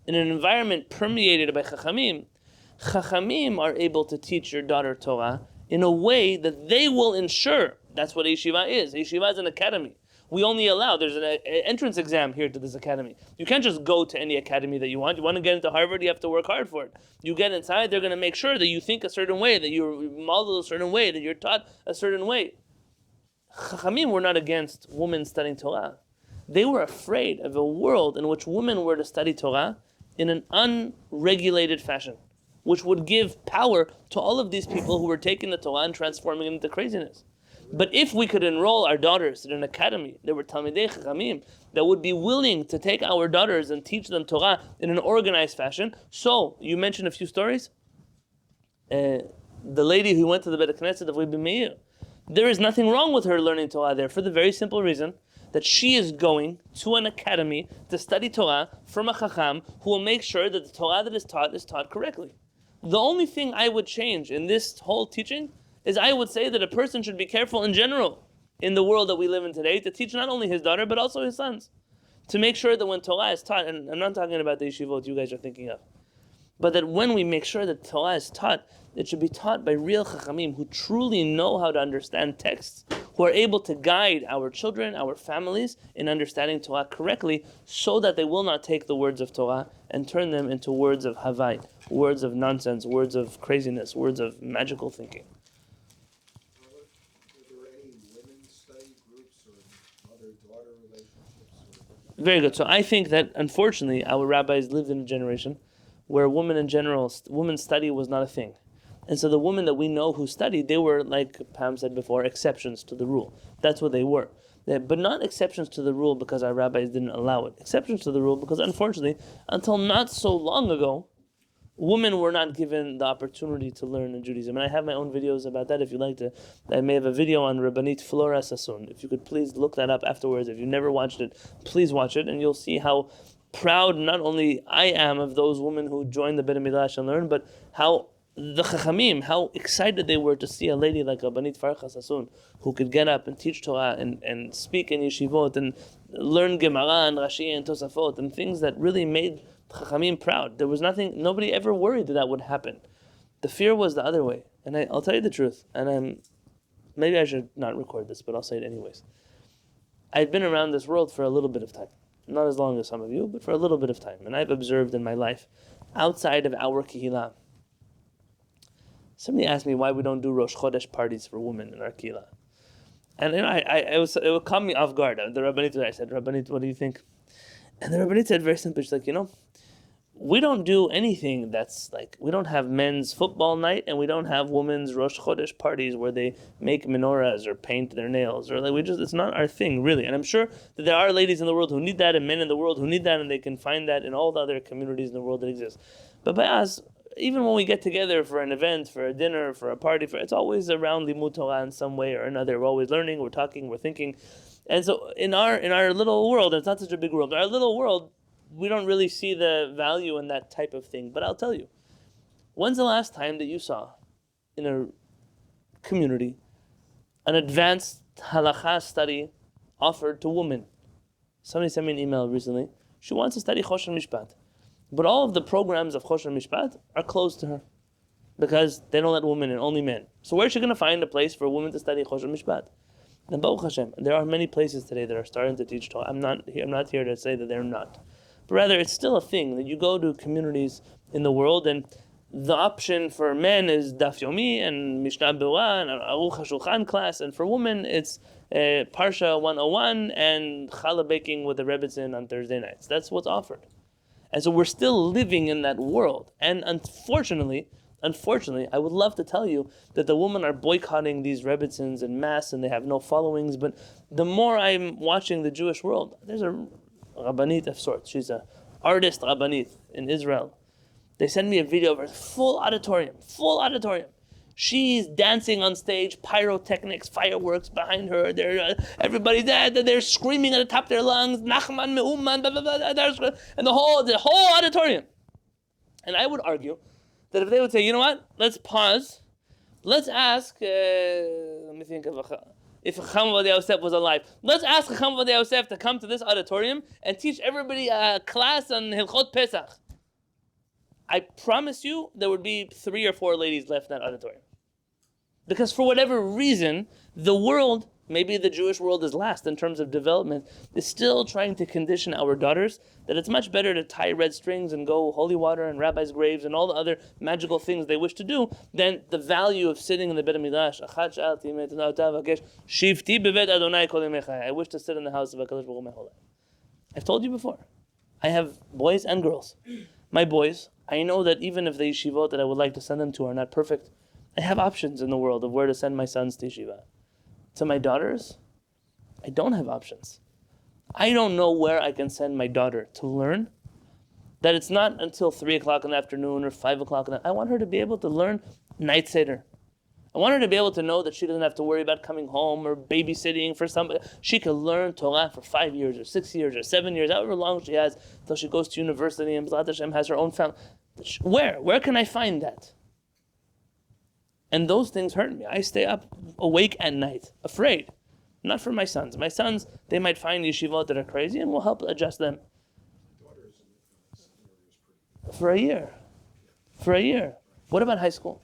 in an environment permeated by Chachamim, Chachamim are able to teach your daughter Torah in a way that they will ensure. That's what a yeshiva is. A yeshiva is an academy. We only allow, there's an entrance exam here to this academy. You can't just go to any academy that you want. You want to get into Harvard, you have to work hard for it. You get inside, they're going to make sure that you think a certain way, that you're modeled a certain way, that you're taught a certain way. Chachamim were not against women studying Torah. They were afraid of a world in which women were to study Torah in an unregulated fashion, which would give power to all of these people who were taking the Torah and transforming it into craziness. But if we could enroll our daughters in an academy, there were Talmidei Chachamim that would be willing to take our daughters and teach them Torah in an organized fashion. So, you mentioned a few stories. The lady who went to the Beit Knesset of Rabbi Meir, there is nothing wrong with her learning Torah there for the very simple reason that she is going to an academy to study Torah from a Chacham who will make sure that the Torah that is taught correctly. The only thing I would change in this whole teaching is I would say that a person should be careful in general in the world that we live in today to teach not only his daughter but also his sons. To make sure that when Torah is taught, and I'm not talking about the yeshivot you guys are thinking of, but that when we make sure that Torah is taught, it should be taught by real Chachamim who truly know how to understand texts, who are able to guide our children, our families in understanding Torah correctly so that they will not take the words of Torah and turn them into words of Havai, words of nonsense, words of craziness, words of magical thinking. Are there any women's study groups or mother-daughter relationships? Very good. So I think that unfortunately our rabbis lived in a generation where women's study was not a thing. And so the women that we know who studied, they were, like Pam said before, exceptions to the rule. That's what they were. But not exceptions to the rule because our rabbis didn't allow it. Exceptions to the rule because, unfortunately, until not so long ago, women were not given the opportunity to learn in Judaism. And I have my own videos about that if you'd like to. I may have a video on Rabbanit Flora Sassoon. If you could please look that up afterwards. If you never watched it, please watch it, and you'll see how proud not only I am of those women who joined the Beit HaMikdash and learned, but how the Chachamim, how excited they were to see a lady like Rabbanit Farcha Sassoon who could get up and teach Torah and speak in yeshivot and learn Gemara and Rashi and Tosafot and things that really made Chachamim proud. There was nobody ever worried that would happen. The fear was the other way. And I'll tell you the truth, and maybe I should not record this, but I'll say it anyways. I've been around this world for a little bit of time. Not as long as some of you, but for a little bit of time. And I've observed in my life, outside of our Kehillat, somebody asked me why we don't do Rosh Chodesh parties for women in our Kehillat. And it would caught me off guard. The Rabbanit, I said, Rabbanit, what do you think? And the Rabbanit said very simply, she's like, we don't do anything that's like, we don't have men's football night and we don't have women's Rosh Chodesh parties where they make menorahs or paint their nails or like it's not our thing really. And I'm sure that there are ladies in the world who need that and men in the world who need that and they can find that in all the other communities in the world that exist. But by us, even when we get together for an event, for a dinner, for a party, it's always around Limud Torah in some way or another. We're always learning, we're talking, we're thinking. And so in our little world, it's not such a big world, in our little world, we don't really see the value in that type of thing. But I'll tell you, when's the last time that you saw in a community an advanced halakha study offered to women? Somebody sent me an email recently. She wants to study Choshen Mishpat. But all of the programs of Choshen Mishpat are closed to her because they don't let women in, only men. So where's she going to find a place for a woman to study Choshen Mishpat? And Baruch Hashem, there are many places today that are starting to teach Torah. I'm not here to say that they're not. But rather, it's still a thing that you go to communities in the world and the option for men is Daf Yomi and Mishnah Torah and Aruch HaShulchan class, and for women it's Parsha 101 and challah baking with the Rebbetzin on Thursday nights. That's what's offered. And so we're still living in that world. And unfortunately, I would love to tell you that the women are boycotting these Rebbitzins en masse and they have no followings, but the more I'm watching the Jewish world, there's a Rabbanit of sorts. She's an artist Rabbanit in Israel. They send me a video of her, full auditorium. She's dancing on stage, pyrotechnics, fireworks behind her. Everybody's there. They're screaming at the top of their lungs, Nachman, Me'uman, blah, blah, blah, and the whole auditorium. And I would argue that if they would say, you know what, let's pause, let's ask, let me think of if Chacham Yosef was alive. Let's ask Chacham Yosef to come to this auditorium and teach everybody a class on Hilchot Pesach. I promise you there would be 3 or 4 ladies left in that auditorium. Because for whatever reason, the world, maybe the Jewish world is last in terms of development, is still trying to condition our daughters that it's much better to tie red strings and go holy water and rabbis' graves and all the other magical things they wish to do than the value of sitting in the Beit HaMikdash. I wish to sit in the house of HaKadosh Baruch Hu my whole life. I've told you before. I have boys and girls. My boys, I know that even if the yeshivot that I would like to send them to are not perfect, I have options in the world of where to send my sons to yeshiva. To my daughters, I don't have options. I don't know where I can send my daughter to learn. That it's not until 3 o'clock in the afternoon or 5 o'clock in the I want her to be able to learn night seder. I want her to be able to know that she doesn't have to worry about coming home or babysitting for somebody. She can learn Torah for 5 years or 6 years or 7 years, however long she has, until she goes to university and B'ezrat Hashem has her own family. Where can I find that? And those things hurt me. I stay up awake at night, afraid. Not for my sons. My sons, they might find yeshivot that are crazy and we'll help adjust them. For a year. What about high school?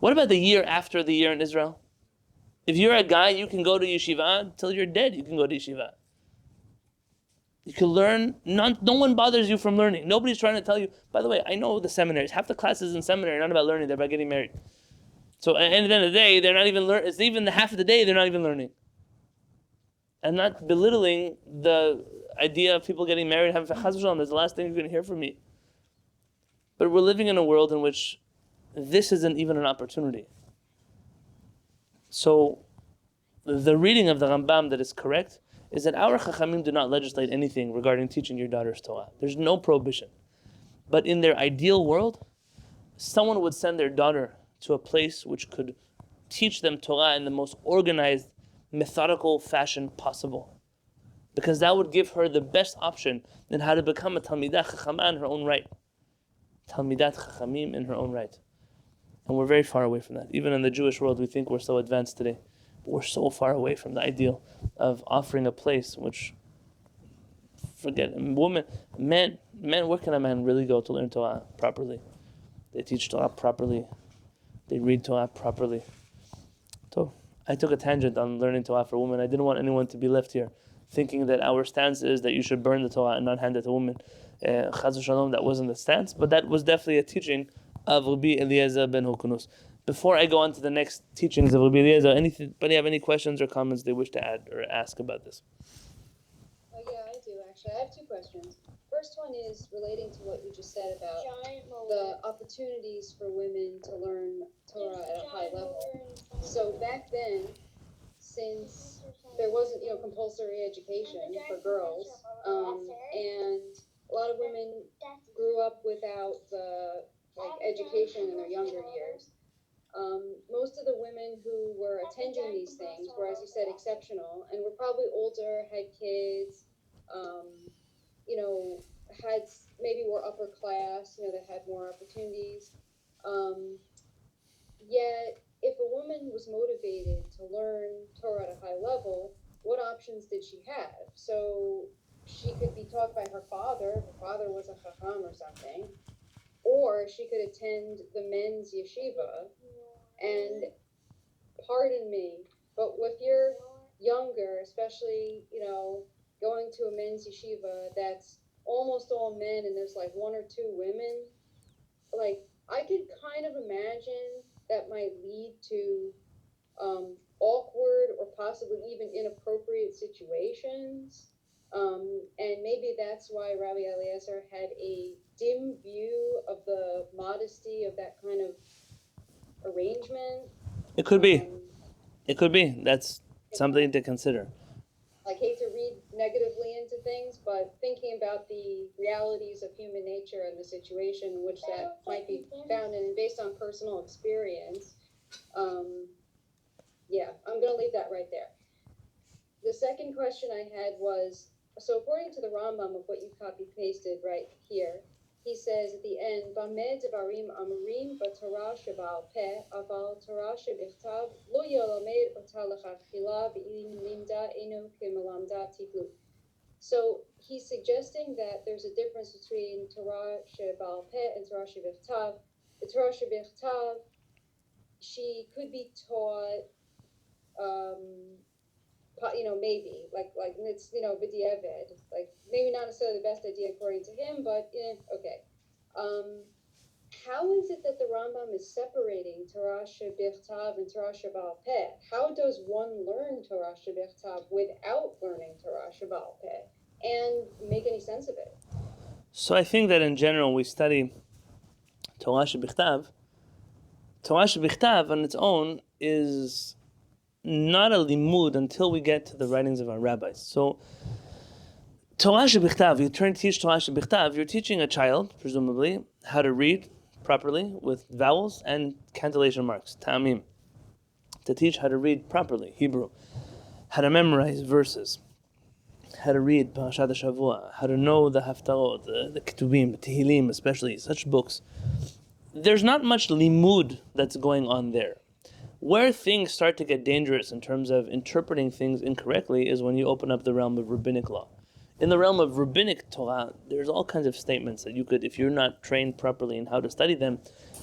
What about the year after the year in Israel? If you're a guy, you can go to yeshiva until you're dead. You can go to yeshiva. You can learn. No one bothers you from learning. Nobody's trying to tell you. By the way, I know the seminaries. Half the classes in seminary are not about learning. They're about getting married. So at the end of the day, they're not even learning. It's even the half of the day they're not even learning. I'm not belittling the idea of people getting married, having chas v'shalom. That's the last thing you're going to hear from me. But we're living in a world in which this isn't even an opportunity. So the reading of the Rambam that is correct is that our Chachamim do not legislate anything regarding teaching your daughters Torah. There's no prohibition. But in their ideal world, someone would send their daughter to a place which could teach them Torah in the most organized, methodical fashion possible. Because that would give her the best option in how to become a Talmidat Chachama in her own right. Talmidat Chachamim in her own right. And we're very far away from that. Even in the Jewish world, we think we're so advanced today. But we're so far away from the ideal of offering a place which, forget, men, where can a man really go to learn Torah properly? They teach Torah properly. They read Torah properly. So I took a tangent on learning Torah for women. I didn't want anyone to be left here thinking that our stance is that you should burn the Torah and not hand it to women. Chas v'shalom, that wasn't the stance, but that was definitely a teaching of Rabbi Eliezer Ben Hyrcanus. Before I go on to the next teachings of Rabbi Eliezer, anybody have any questions or comments they wish to add or ask about this? Yeah, I do actually. I have 2 questions. First one is relating to what you just said about the opportunities for women to learn Torah at a high level. So back then, since there wasn't, compulsory education for girls, and a lot of women grew up without the education in their younger years. Most of the women who were attending these things were, as you said, exceptional, and were probably older, had kids, had maybe were upper class, that had more opportunities. Yet, if a woman was motivated to learn Torah at a high level, what options did she have? So she could be taught by her father, if her father was a chacham or something, or she could attend the men's yeshiva. And pardon me, but if you're younger, especially, going to a men's yeshiva that's almost all men and there's 1 or 2 women, I could kind of imagine that might lead to awkward or possibly even inappropriate situations. And maybe that's why Rabbi Eliezer had a dim view of the modesty of that kind of arrangement. It could be. It could be. That's something to consider. I hate to read negatively into things, but thinking about the realities of human nature and the situation in which that might be found and based on personal experience, yeah, I'm going to leave that right there. The second question I had was, so according to the Rambam of what you copy-pasted right here, he says at the end, Bamed Devarim Amurim B'Torah Sheba'al Peh, Aval Torah Shebichtav, Lo Yolamed Ota Lechatchila V'Im Limda Enu K'Melamda Tiflu. So he's suggesting that there's a difference between Torah Sheba'al Peh and Torah Shebichtav. The Torah Shebichtav, she could be taught, maybe like it's b'diavad, like maybe not necessarily the best idea according to him, but okay. How is it that the Rambam is separating Torah shebichtav and Torah sheba'al peh? How does one learn Torah shebichtav without learning Torah sheba'al peh and make any sense of it? So I think that in general we study Torah shebichtav. Torah shebichtav on its own is not a limud until we get to the writings of our rabbis. So, Torah shebichtav, you teach Torah shebichtav, you're teaching a child, presumably, how to read properly with vowels and cantillation marks, ta'amim. To teach how to read properly, Hebrew. How to memorize verses. How to read Parashat HaShavua. How to know the haftarot, the ketubim, the tehillim, especially, such books. There's not much limud that's going on there. Where things start to get dangerous in terms of interpreting things incorrectly is when you open up the realm of rabbinic law. In the realm of rabbinic Torah, there's all kinds of statements that you could, if you're not trained properly in how to study them.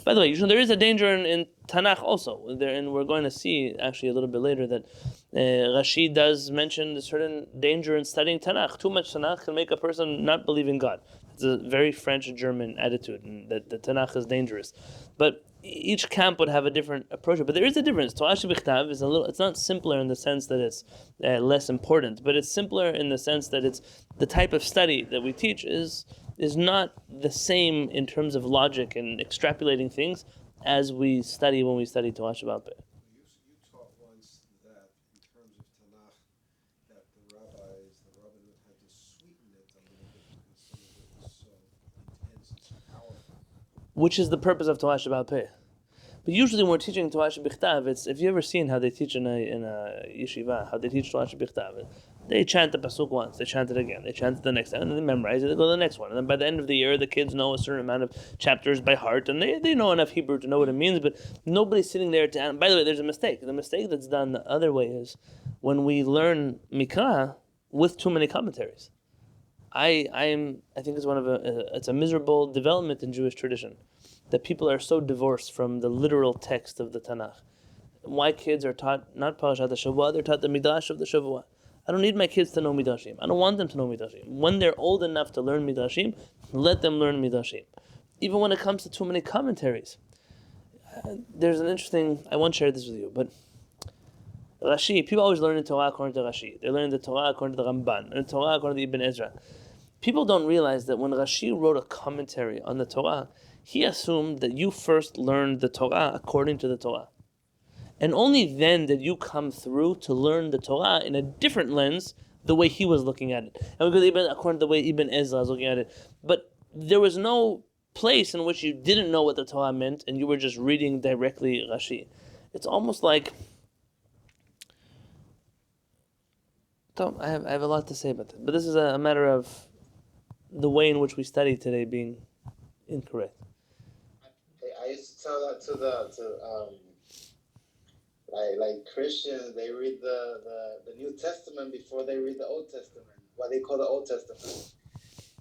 By the way, there is a danger in Tanakh also, and we're going to see actually a little bit later that Rashi does mention a certain danger in studying Tanakh. Too much Tanakh can make a person not believe in God. It's a very French-German attitude, and that the Tanakh is dangerous. But each camp would have a different approach. But there is a difference. Torah shebichtav is it's not simpler in the sense that it's less important, but it's simpler in the sense that it's the type of study that we teach is not the same in terms of logic and extrapolating things as we study when we study Torah Sheba'al Peh. You taught once that in terms of Tanakh, that the Rabbinic had to sweeten it a little bit because some of it was so intense and so powerful. Which is the purpose of Torah Sheba'al Peh. But usually when we're teaching Torah shebichtav, it's, if you ever seen how they teach in a yeshiva, how they teach Torah shebichtav, they chant the pasuk once, they chant it again, they chant it the next time, and then they memorize it, they go to the next one. And then by the end of the year, the kids know a certain amount of chapters by heart, and they know enough Hebrew to know what it means, but nobody's sitting there to... By the way, there's a mistake. The mistake that's done the other way is when we learn Mikra with too many commentaries. I think it's a miserable development in Jewish tradition that people are so divorced from the literal text of the Tanakh. Why kids are taught not Parashat HaShavua, they're taught the Midrash of the Shavua. I don't need my kids to know Midrashim. I don't want them to know Midrashim. When they're old enough to learn Midrashim, let them learn Midrashim. Even when it comes to too many commentaries. There's an interesting, I won't share this with you, but Rashi, people always learn the Torah according to Rashi. They learn the Torah according to the Ramban, and the Torah according to Ibn Ezra. People don't realize that when Rashi wrote a commentary on the Torah, he assumed that you first learned the Torah according to the Torah. And only then did you come through to learn the Torah in a different lens, the way he was looking at it. And according to the way Ibn Ezra was looking at it. But there was no place in which you didn't know what the Torah meant and you were just reading directly Rashi. It's almost like... I have a lot to say about this. But this is a matter of the way in which we study today being incorrect. I used to tell that to like Christians, they read the New Testament before they read the Old Testament, what they call the Old Testament.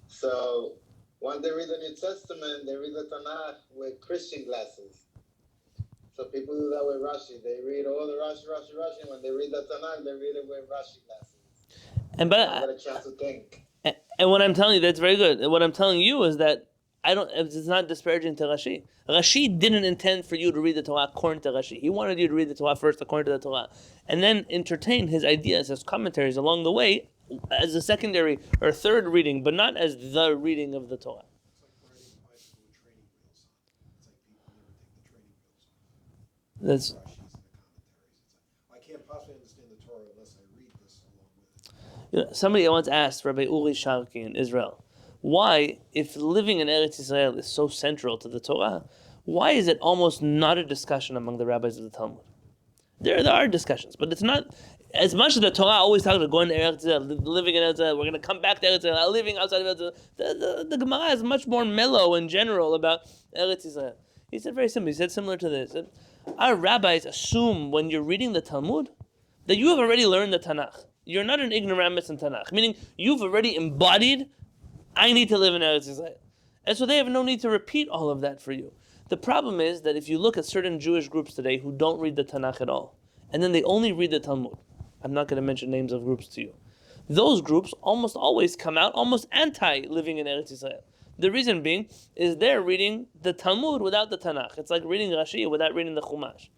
So once they read the New Testament, they read the Tanakh with Christian glasses. So people do that with Rashi. They read all the Rashi, and when they read the Tanakh, they read it with Rashi glasses. And get a chance to think. And what I'm telling you, that's very good. And what I'm telling you is that it's not disparaging to Rashi. Rashi didn't intend for you to read the Torah according to Rashi. He wanted you to read the Torah first according to the Torah, and then entertain his ideas, his commentaries along the way as a secondary or third reading, but not as the reading of the Torah. It's like riding a bicycle with training wheels on. It's like people never take the training wheels off. That's Rashi's and the commentaries. It's like, I can't possibly understand the Torah unless I read this along with it. somebody once asked Rabbi Uri Sharki in Israel, why, if living in Eretz Israel is so central to the Torah, why is it almost not a discussion among the rabbis of the Talmud? There are discussions, but it's not as much as the Torah always talks about going to Eretz Israel, living in Eretz Israel, we're going to come back to Eretz Israel, living outside of Eretz Israel. The Gemara is much more mellow in general about Eretz Israel. He said very simply, he said similar to this, that our rabbis assume when you're reading the Talmud that you have already learned the Tanakh. You're not an ignoramus in Tanakh, meaning you've already embodied, I need to live in Eretz Israel. And so they have no need to repeat all of that for you. The problem is that if you look at certain Jewish groups today who don't read the Tanakh at all, and then they only read the Talmud, I'm not going to mention names of groups to you, those groups almost always come out almost anti-living in Eretz Israel. The reason being is they're reading the Talmud without the Tanakh. It's like reading Rashi without reading the Chumash.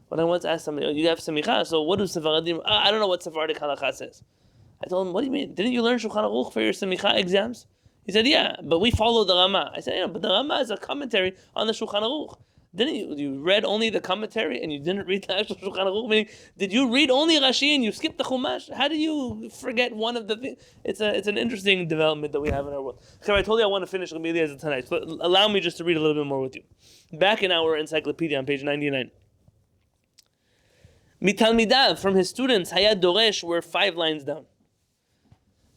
When I once asked somebody, you have Semicha, so what do Sephardim, I don't know what Sephardic Halakha says. I told him, what do you mean? Didn't you learn Shulchan Aruch for your Semicha exams? He said, yeah, but we follow the Rama. I said, yeah, but the Rama is a commentary on the Shulchan Aruch. Didn't you read only the commentary and you didn't read the actual Shulchan Aruch? Meaning, did you read only Rashi and you skipped the Chumash? How do you forget one of the things? It's an interesting development that we have in our world. So I told you I want to finish Rabbi Eliezer tonight, but allow me just to read a little bit more with you. Back in our encyclopedia on page 99. Mitalmidav, from his students, Hayad Doresh, were 5 lines down.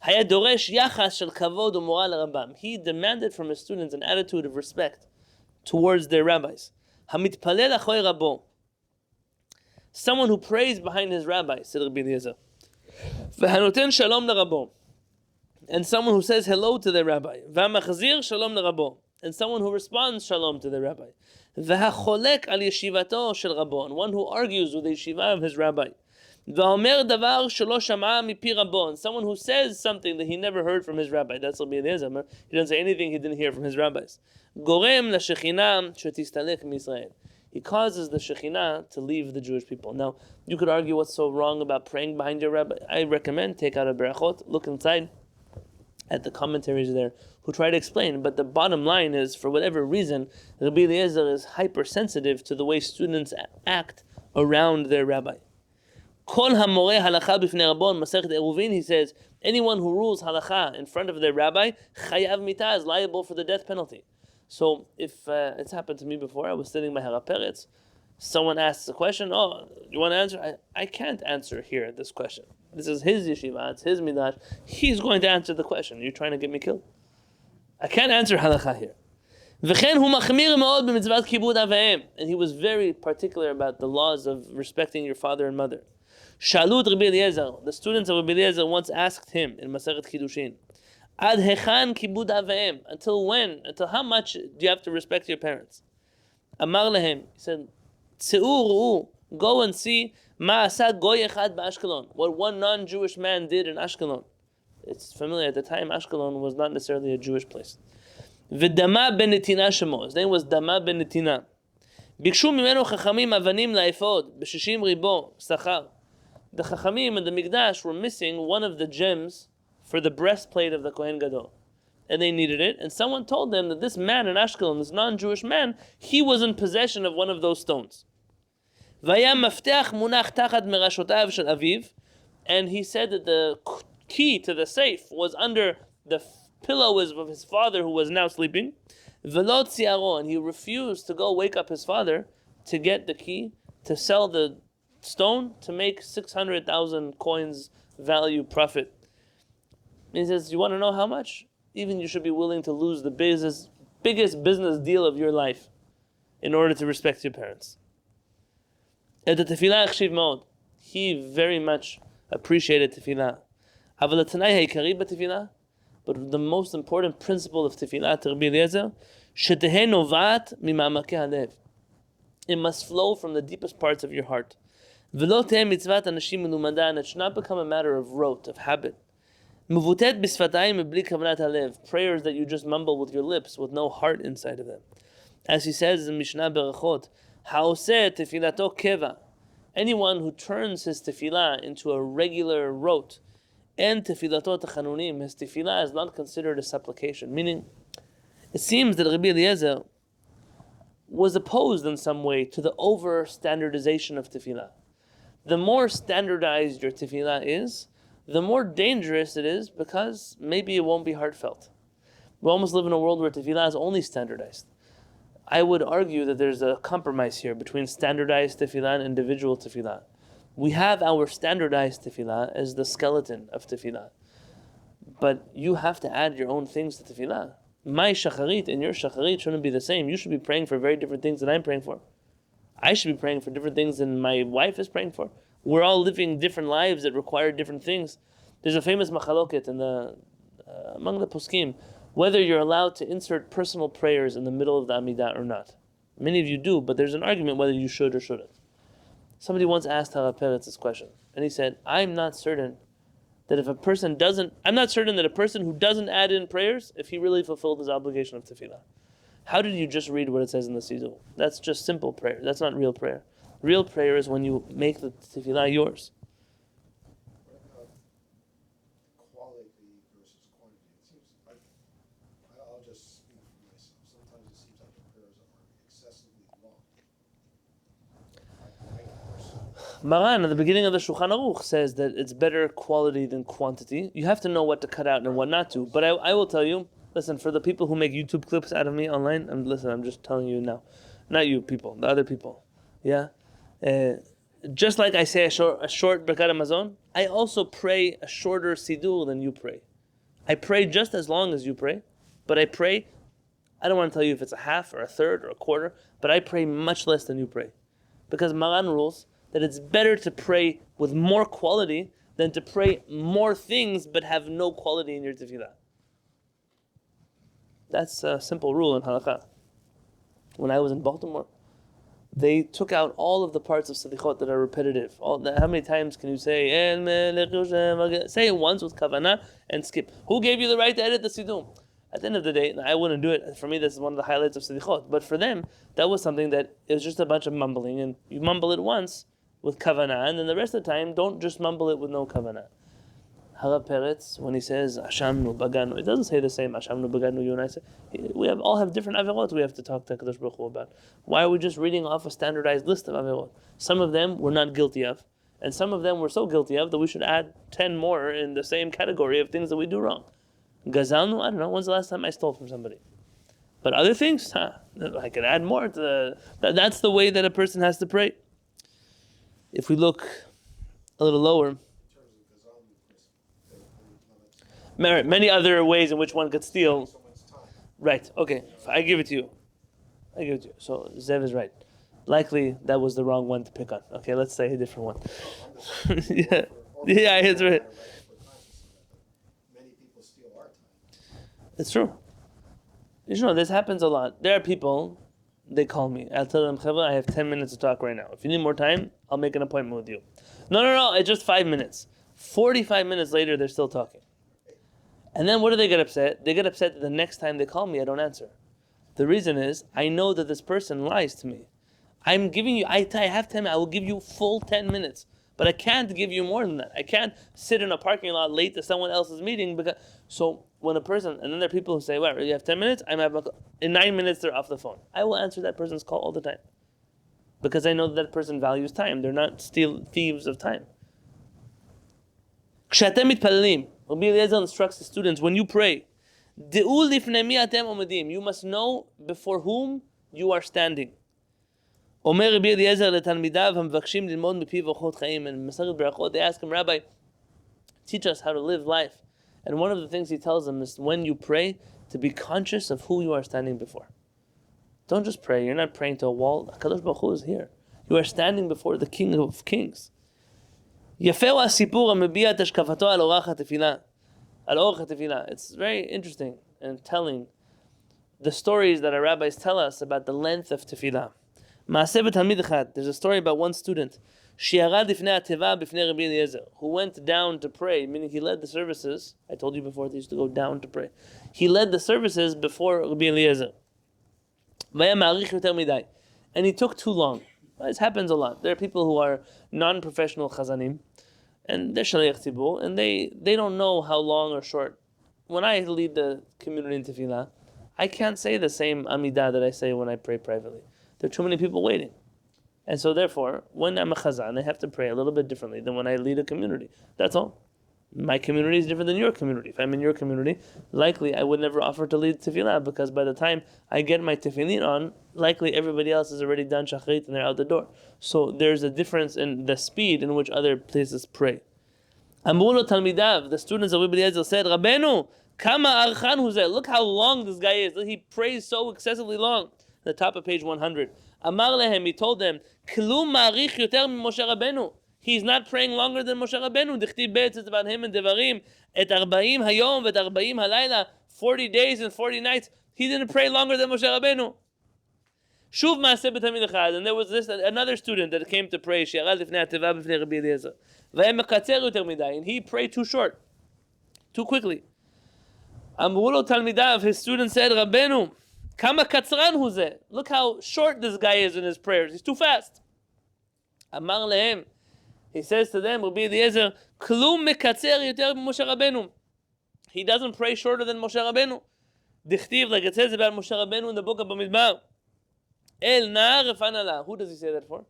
Hayad Doresh yachas shel kavod u'moral Rambam. He demanded from his students an attitude of respect towards their rabbis. Hamitpalel achoy rabo. Someone who prays behind his rabbi, said Rabbi Eliezer. V'hanoten shalom l'rabo. And someone who says hello to their rabbi. V'hamachzir shalom l'rabo. And someone who responds shalom to their rabbi. V'hacholek al yeshivato shel rabo. And one who argues with the yeshiva of his rabbi. V'omer davar shelo shama'a mipi rabo. And someone who says something that he never heard from his rabbi. That's Rabbi Eliezer. He doesn't say anything he didn't hear from his rabbis. Gorem lashechina shetistalech miYisrael. He causes the Shekhinah to leave the Jewish people. Now, you could argue what's so wrong about praying behind your rabbi. I recommend take out a berachot, look inside at the commentaries there, who try to explain. But the bottom line is, for whatever reason, Rabbi Eliezer is hypersensitive to the way students act around their rabbi. Kol hamoreh halacha b'fnei rabon, Masechet Eruvin, he says, anyone who rules halacha in front of their rabbi, chayav mitah, is liable for the death penalty. So if it's happened to me before, I was sitting by Harav Peretz, someone asks a question, oh, you want to answer? I can't answer here this question. This is his yeshiva, it's his midrash. He's going to answer the question. You're trying to get me killed. I can't answer halacha here. And he was very particular about the laws of respecting your father and mother. Shalut Rabbi Eliezer, the students of Rabbi Eliezer once asked him in Masechet Kiddushin, Ad hechan kibud aveim. Until when? Until how much do you have to respect your parents? Amar lehem. He said, Tzeu ru'u. Go and see ma asa goy echad ba'Ashkelon. What one non-Jewish man did in Ashkelon. It's familiar at the time. Ashkelon was not necessarily a Jewish place. V'dama ben Netina shemo. His name was Dama ben Netina. Bikshu mimenu chachamim avanim la'efod b'shishim ribo sachar. The chachamim and the Mikdash were missing one of the gems for the breastplate of the Kohen Gadol. And they needed it, and someone told them that this man in Ashkelon, this non-Jewish man, he was in possession of one of those stones. Vaya mafteach munach tachat merashotav shel aviv, and he said that the key to the safe was under the pillow of his father who was now sleeping. Velo tziaro, and he refused to go wake up his father to get the key, to sell the stone, to make 600,000 coins value profit. He says, you want to know how much? Even you should be willing to lose the biggest business deal of your life in order to respect your parents. At the Tefillah achshiv mod, he very much appreciated Tefillah. But the most important principle of Tefillah to Rabbi Eliezer, sheteheh novat mimamakeh halev. It must flow from the deepest parts of your heart. V'lo teheh mitzvat anashim melumada, and it should not become a matter of rote, of habit. Mevutet bisfatayim bli kavanat halev, prayers that you just mumble with your lips, with no heart inside of them. As he says in Mishnah Berachot, Haoseh tefilato keva, anyone who turns his tefillah into a regular rote, and tefilatot chanunim, his tefillah is not considered a supplication. Meaning, it seems that Rabbi Eliezer was opposed in some way to the over-standardization of tefillah. The more standardized your tefillah is, the more dangerous it is because maybe it won't be heartfelt. We almost live in a world where tefillah is only standardized. I would argue that there's a compromise here between standardized tefillah and individual tefillah. We have our standardized tefillah as the skeleton of tefillah. But you have to add your own things to tefillah. My shacharit and your shacharit shouldn't be the same. You should be praying for very different things than I'm praying for. I should be praying for different things than my wife is praying for. We're all living different lives that require different things. There's a famous machaloket among the poskim, whether you're allowed to insert personal prayers in the middle of the Amidah or not. Many of you do, but there's an argument whether you should or shouldn't. Somebody once asked Harav Peretz this question, and he said, I'm not certain that a person who doesn't add in prayers, if he really fulfilled his obligation of tefillah. How did you just read what it says in the Siddur? That's just simple prayer. That's not real prayer. Real prayer is when you make the tefillah yours. What about quality versus quantity? It seems like, I'll just speak for myself. Sometimes it seems like the prayers are excessively long. Maran, at the beginning of the Shulchan Aruch, says that it's better quality than quantity. You have to know what to cut out and what not to. But I will tell you, listen, for the people who make YouTube clips out of me online, I'm just telling you now. Not you people, the other people. Yeah? Just like I say a short Birkat Hamazon, I also pray a shorter Siddur than you pray. I pray just as long as you pray, but I don't want to tell you if it's a half or a third or a quarter, but I pray much less than you pray. Because Maran rules that it's better to pray with more quality than to pray more things but have no quality in your tefillah. That's a simple rule in halakha. When I was in Baltimore, they took out all of the parts of sadiqot that are repetitive. How many times can you say say it once with kavanah and skip? Who gave you the right to edit the siddur? At the end of the day, I wouldn't do it. For me, this is one of the highlights of sadiqot. But for them, that was something that it was just a bunch of mumbling, and you mumble it once with kavanah, and then the rest of the time, don't just mumble it with no kavanah. Harav Peretz, when he says Ashamnu Baganu, it doesn't say the same Ashamnu Baganu, you and I say. We all have different averot we have to talk to HaKadosh Baruch Hu about. Why are we just reading off a standardized list of averot? Some of them we're not guilty of, and some of them we're so guilty of that we should add 10 more in the same category of things that we do wrong. Gazalnu, I don't know, when's the last time I stole from somebody? But other things, I can add more to that's the way that a person has to pray. If we look a little lower, many other ways in which one could steal. Right, okay, I give it to you. So Zev is right. Likely that was the wrong one to pick on. Okay, let's say a different one. Yeah, it's right. Many people steal our time. It's true. You know, this happens a lot. There are people, they call me. I'll tell them, Chava, I have 10 minutes to talk right now. If you need more time, I'll make an appointment with you. No, it's just 5 minutes. 45 minutes later, they're still talking. And then what do they get upset? They get upset that the next time they call me, I don't answer. The reason is, I know that this person lies to me. I'm giving you, I have 10 minutes, I will give you full 10 minutes. But I can't give you more than that. I can't sit in a parking lot late to someone else's meeting. So when a person, and then there are people who say, well, you have 10 minutes, in 9 minutes they're off the phone. I will answer that person's call all the time. Because I know that person values time. They're not thieves of time. Kshatem mitpalelim. Rabbi Eliezer instructs the students, when you pray, you must know before whom you are standing. Omer Rabbi Eliezer letalmidav hamvakshim lilmod mipiv ochot chaim. And Masechet Berachot, they ask him, Rabbi, teach us how to live life. And one of the things he tells them is, when you pray, to be conscious of who you are standing before. Don't just pray. You're not praying to a wall. HaKadosh Baruch Hu is here. You are standing before the King of Kings. It's very interesting and telling the stories that our rabbis tell us about the length of tefillah. There's a story about one student who went down to pray, meaning he led the services. I told you before they used to go down to pray. He led the services before Rabbi Eliezer. And he took too long. This happens a lot. There are people who are non-professional chazanim, and they're shaliach tzibur, and they don't know how long or short. When I lead the community in tefillah, I can't say the same amidah that I say when I pray privately. There are too many people waiting. And so therefore, when I'm a chazan, I have to pray a little bit differently than when I lead a community. That's all. My community is different than your community. If I'm in your community, likely I would never offer to lead tefillah, because by the time I get my tefillin on, likely everybody else has already done shachrit and they're out the door. So there's a difference in the speed in which other places pray. Amru Talmidav, the students of Rabbi Eliezer said, Rabbeinu, kama archan hu zeh. Look how long this guy is. He prays so excessively long. The top of page 100. Amar lehem, he told them, Klum ma'arich yoter mi Moshe Rabbeinu. He's not praying longer than Moshe Rabbeinu. Dichtiv bet, it's about him in Devarim. Et 40 hayom, et 40 halayla. 40 days and 40 nights. He didn't pray longer than Moshe Rabbeinu. Shuv ma'aseh b'tamid echad. And there was another student that came to pray. She'arad lifnei hateva b'fnei Rabbi Eliezer. V'hem mekatzer yoter midai. And he prayed too short. Too quickly. Amru lo talmidav. His student said, Rabbeinu, kama katzran hu zeh. Look how short this guy is in his prayers. He's too fast. Amar lehem. He says to them, Rabbi Eliezer, Klum mekatzer yoter Moshe Rabbeinu. He doesn't pray shorter than Moshe Rabbeinu. Dichtiv, like it says about Moshe Rabbeinu in the book of Bamidbar. El nar refanala. Who does he say that for?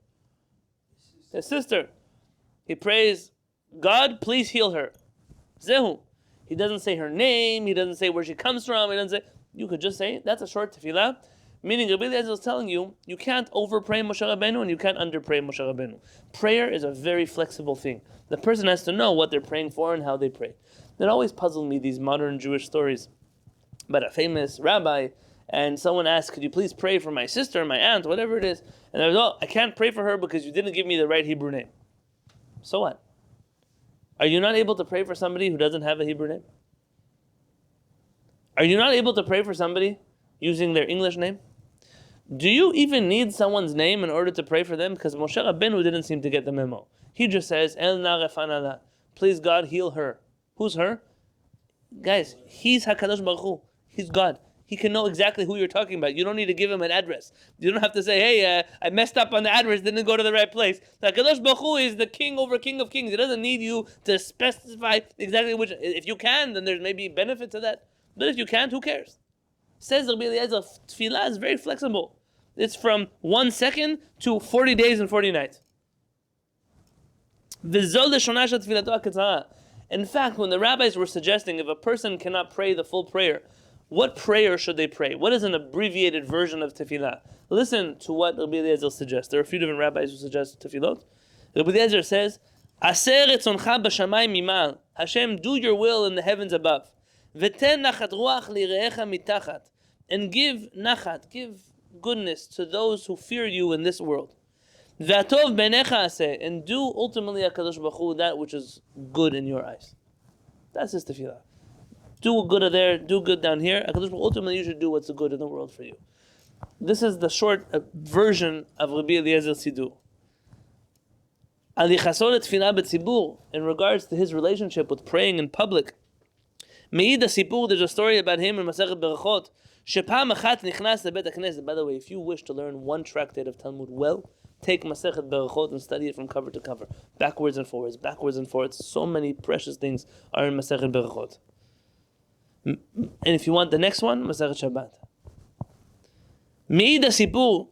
His sister. He prays, God, please heal her. Zehu. He doesn't say her name. He doesn't say where she comes from. He doesn't say. You could just say that's a short tefillah. Meaning, Rabbi Eliezer is telling you, you can't over-pray Moshe Rabbeinu and you can't under-pray Moshe Rabbeinu. Prayer is a very flexible thing. The person has to know what they're praying for and how they pray. That always puzzled me, these modern Jewish stories about a famous rabbi, and someone asked, could you please pray for my sister, my aunt, whatever it is? And I was, oh, I can't pray for her because you didn't give me the right Hebrew name. So what? Are you not able to pray for somebody who doesn't have a Hebrew name? Are you not able to pray for somebody using their English name? Do you even need someone's name in order to pray for them? Because Moshe Rabbeinu didn't seem to get the memo. He just says, El na, please God heal her. Who's her? Guys, he's HaKadosh Baruch Hu. He's God. He can know exactly who you're talking about. You don't need to give him an address. You don't have to say, hey, I messed up on the address, didn't go to the right place. HaKadosh Baruch Hu is the king over king of kings. He doesn't need you to specify exactly which. If you can, then there's maybe benefit to that. But if you can't, who cares? Says Rabbi Eliezer, tefillah is very flexible. It's from 1 second to 40 days and 40 nights. In fact, when the rabbis were suggesting if a person cannot pray the full prayer, what prayer should they pray? What is an abbreviated version of tefillah? Listen to what Rabbi Eliezer suggests. There are a few different rabbis who suggest tefillot. Rabbi Eliezer says, Aser etzoncha b'shamayim mimal. Hashem, do your will in the heavens above. V'ten nachat ruach lireecha mitachat. And give nachat, give goodness to those who fear you in this world. V'atov b'necha aseh. And do ultimately HaKadosh Baruch Hu that which is good in your eyes. That's his tefillah. Do good there, do good down here. HaKadosh Baruch Hu, ultimately you should do what's good in the world for you. This is the short version of Rabbi Eliezer Sidur. Alichasol tefillah b'tzibur, in regards to his relationship with praying in public. Me'ida sipur, there's a story about him in Masechet Berachot. Shepam achat nichnas lebet hakneset. By the way, if you wish to learn one tractate of Talmud well, take Masechet Berachot and study it from cover to cover, backwards and forwards, backwards and forwards. So many precious things are in Masechet Berachot. And if you want the next one, Masechet Shabbat. Me'ida sipur,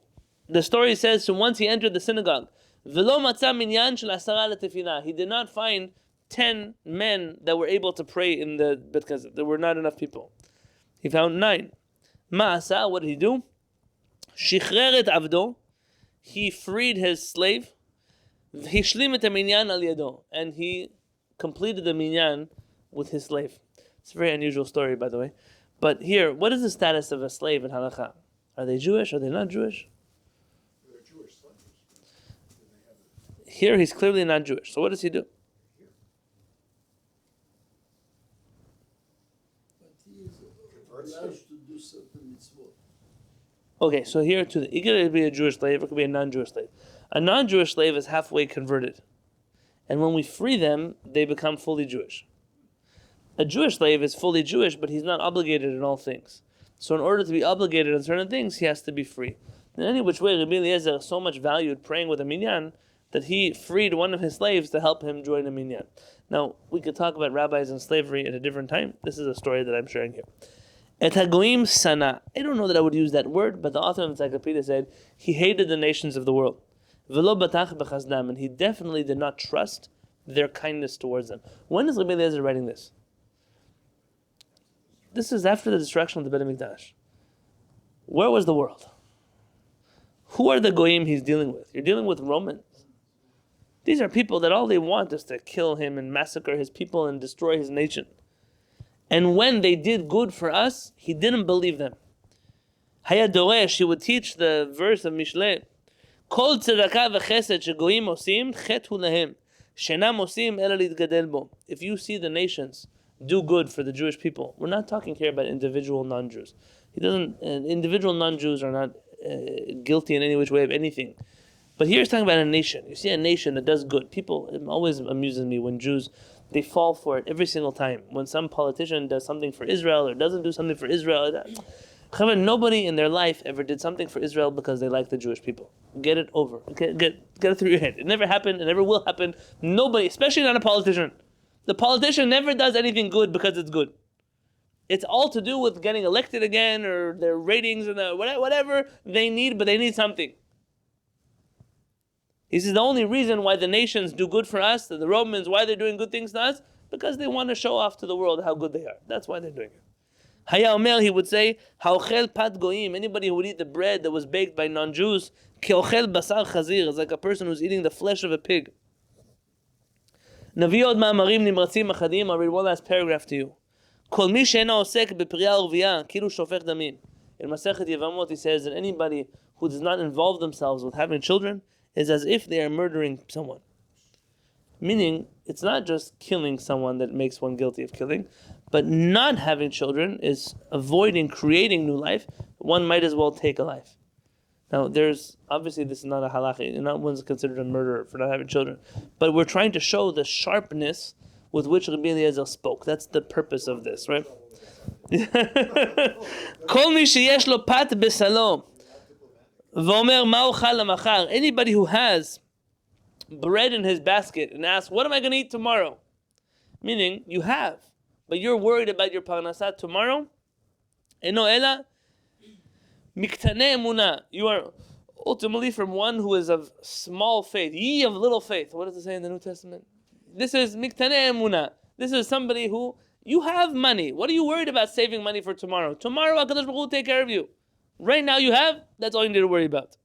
the story says, so once he entered the synagogue, v'lo matza minyan shel asara letefillah. He did not find 10 men that were able to pray in the Bet Knesset. There were not enough people. He found 9. Ma'asa, what did he do? Shichrer et avdo. He freed his slave. Hishlim et minyan al yado. And he completed the minyan with his slave. It's a very unusual story, by the way. But here, what is the status of a slave in halakha? Are they Jewish? Are they not Jewish? They're Jewish slaves. Here, he's clearly not Jewish. So what does he do? Allowed to do certain mitzvot. Okay, so here too, it could be a Jewish slave, it could be a non-Jewish slave. A non-Jewish slave is halfway converted. And when we free them, they become fully Jewish. A Jewish slave is fully Jewish, but he's not obligated in all things. So in order to be obligated on certain things, he has to be free. In any which way, Rabbi Eliezer so much valued praying with a minyan, that he freed one of his slaves to help him join a minyan. Now, we could talk about rabbis and slavery at a different time. This is a story that I'm sharing here. Et hagoyim sana. I don't know that I would use that word, but the author of the encyclopedia said he hated the nations of the world. Velo batach b'chazdam, and he definitely did not trust their kindness towards them. When is Rabbi Eliezer writing this? This is after the destruction of the Beit HaMikdash. Where was the world? Who are the goyim he's dealing with? You're dealing with Romans. These are people that all they want is to kill him and massacre his people and destroy his nation. And when they did good for us, he didn't believe them. Haya doresh, he would teach the verse of Mishleh. Kol tzedakah v'chesed shegoyim osim, chet hu lahem. Shenam osim ela litgadel bo. If you see the nations do good for the Jewish people, we're not talking here about individual non-Jews. Individual non-Jews are not guilty in any which way of anything. But here he's talking about a nation. You see a nation that does good. People, it always amuses me when Jews, they fall for it every single time. When some politician does something for Israel or doesn't do something for Israel. Nobody in their life ever did something for Israel because they like the Jewish people. Get it over. Get it through your head. It never happened. It never will happen. Nobody, especially not a politician. The politician never does anything good because it's good. It's all to do with getting elected again or their ratings and whatever they need, but they need something. He says the only reason why the nations do good for us, the Romans, why they're doing good things to us, because they want to show off to the world how good they are. That's why they're doing it. Haya Omer, he would say, Haochel pat goyim, anybody who would eat the bread that was baked by non-Jews, Keochel basar chazir, is like a person who's eating the flesh of a pig. Navi od ma'amarim nimratzim achadim, I'll read one last paragraph to you. Kol mi she'ena osek bepriya urviya, kilu shofech damim. In Masechet Yevamot he says that anybody who does not involve themselves with having children is as if they are murdering someone. Meaning, it's not just killing someone that makes one guilty of killing, but not having children is avoiding creating new life. One might as well take a life. Now, obviously this is not a halacha. Not one's considered a murderer for not having children. But we're trying to show the sharpness with which Rabbi Eliezer spoke. That's the purpose of this, right? Kol mi sheyesh lo pat besalo. Anybody who has bread in his basket and asks, what am I going to eat tomorrow? Meaning, you have, but you're worried about your parnasah tomorrow. Eno ela miktane emuna. You are ultimately from one who is of small faith. Ye of little faith. What does it say in the New Testament? This is miktane emuna. This is somebody who, you have money. What are you worried about saving money for tomorrow? Tomorrow, HaKadosh Baruch Hu will take care of you. Right now you have, that's all you need to worry about.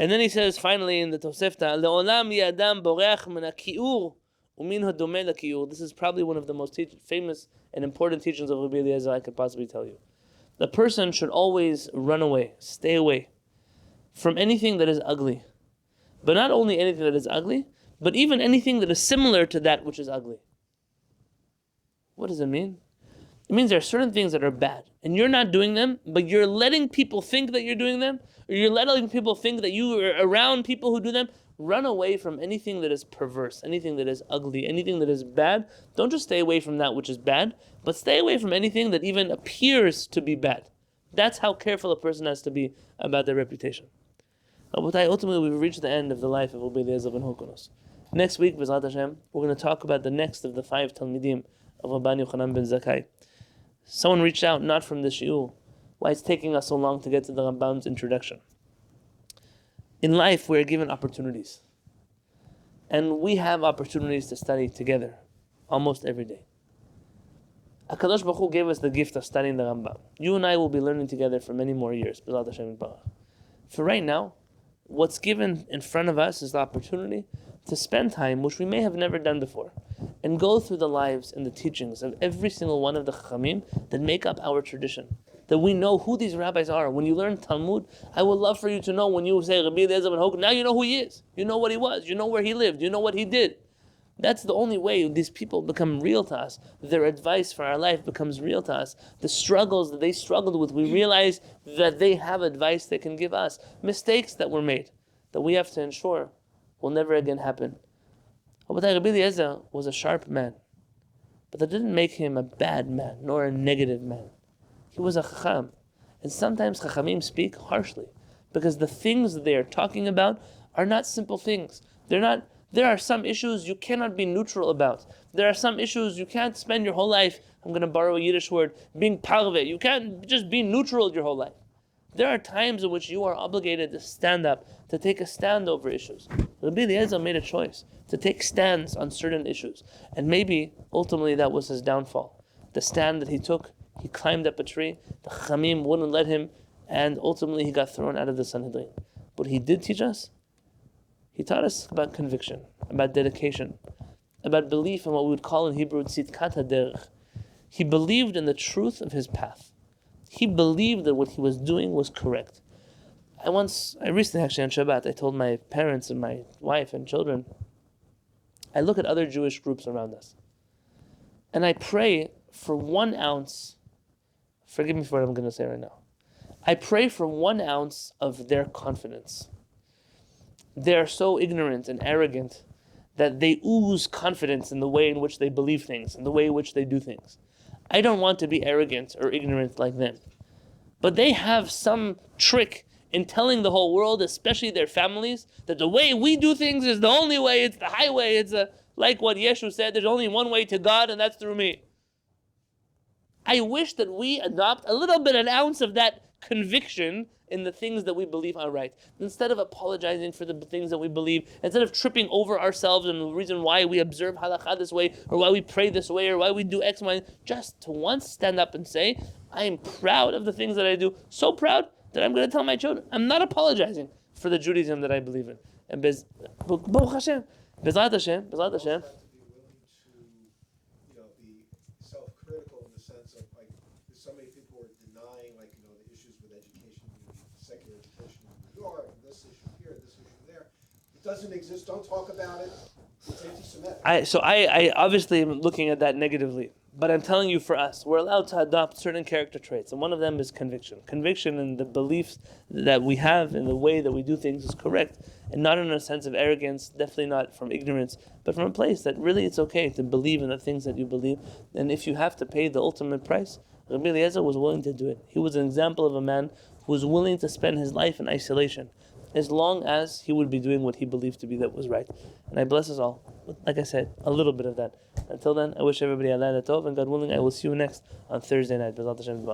And then he says finally in the Tosefta, Le'olam yadam boreach min ha'ki'ur umin hadomeh laki'ur. This is probably one of the most famous and important teachings of Rabbi Eliezer I could possibly tell you. The person should always run away, stay away from anything that is ugly. But not only anything that is ugly, but even anything that is similar to that which is ugly. What does it mean? It means there are certain things that are bad, and you're not doing them, but you're letting people think that you're doing them, or you're letting people think that you are around people who do them. Run away from anything that is perverse, anything that is ugly, anything that is bad. Don't just stay away from that which is bad, but stay away from anything that even appears to be bad. That's how careful a person has to be about their reputation. Ultimately, we've reached the end of the life of Rabbi Eliezer Ben Hyrcanus. Next week, B'ezrat Hashem, we're going to talk about the next of the 5 Talmidim of Rabbi Yochanan ben Zakkai. Someone reached out, not from the shiur, why it's taking us so long to get to the Rambam's introduction. In life, we are given opportunities. And we have opportunities to study together, almost every day. HaKadosh Baruch Hu gave us the gift of studying the Rambam. You and I will be learning together for many more years. For right now, what's given in front of us is the opportunity to spend time, which we may have never done before, and go through the lives and the teachings of every single one of the Chachamim that make up our tradition. That we know who these rabbis are. When you learn Talmud, I would love for you to know when you say Rabbi Eliezer Ben Hyrcanus, now you know who he is. You know what he was. You know where he lived. You know what he did. That's the only way these people become real to us. Their advice for our life becomes real to us. The struggles that they struggled with, we realize that they have advice they can give us. Mistakes that were made, that we have to ensure will never again happen. Rabbi Eliezer was a sharp man, but that didn't make him a bad man, nor a negative man. He was a Chacham. And sometimes Chachamim speak harshly, because the things they are talking about are not simple things. There are some issues you cannot be neutral about. There are some issues you can't spend your whole life, I'm going to borrow a Yiddish word, being parve. You can't just be neutral your whole life. There are times in which you are obligated to stand up, to take a stand over issues. Rabbi Eliezer made a choice to take stands on certain issues. And maybe, ultimately, that was his downfall. The stand that he took, he climbed up a tree, the Chachamim wouldn't let him, and ultimately he got thrown out of the Sanhedrin. But he did teach us. He taught us about conviction, about dedication, about belief in what we would call in Hebrew tzidkat haderech. He believed in the truth of his path. He believed that what he was doing was correct. I recently actually on Shabbat, I told my parents and my wife and children, I look at other Jewish groups around us, and I pray for 1 ounce, forgive me for what I'm going to say right now, I pray for 1 ounce of their confidence. They are so ignorant and arrogant that they ooze confidence in the way in which they believe things, in the way in which they do things. I don't want to be arrogant or ignorant like them. But they have some trick in telling the whole world, especially their families, that the way we do things is the only way, it's the highway, like what Yeshu said, there's only one way to God, and that's through me. I wish that we adopt a little bit, an ounce of that conviction in the things that we believe are right. Instead of apologizing for the things that we believe, instead of tripping over ourselves and the reason why we observe halakha this way, or why we pray this way, or why we do X, Y, just to once stand up and say, I am proud of the things that I do, so proud that I'm going to tell my children, I'm not apologizing for the Judaism that I believe in. And Baruch Hashem, Bezrat Hashem, You also have to be willing to, be self-critical in the sense of, like, there's so many people who are denying, the issues with education, secular education in New York, this issue here, this issue there. It doesn't exist. Don't talk about it. It's anti-Semitic. I obviously am looking at that negatively, but I'm telling you, for us, we're allowed to adopt certain character traits, and one of them is conviction. Conviction in the beliefs that we have in the way that we do things is correct, and not in a sense of arrogance, definitely not from ignorance, but from a place that really it's okay to believe in the things that you believe, and if you have to pay the ultimate price, Rabbi Eliezer was willing to do it. He was an example of a man who was willing to spend his life in isolation, as long as he would be doing what he believed to be that was right. And I bless us all with, like I said, a little bit of that. Until then, I wish everybody a Laila Tov, and God willing, I will see you next on Thursday night. B'ezrat Hashem.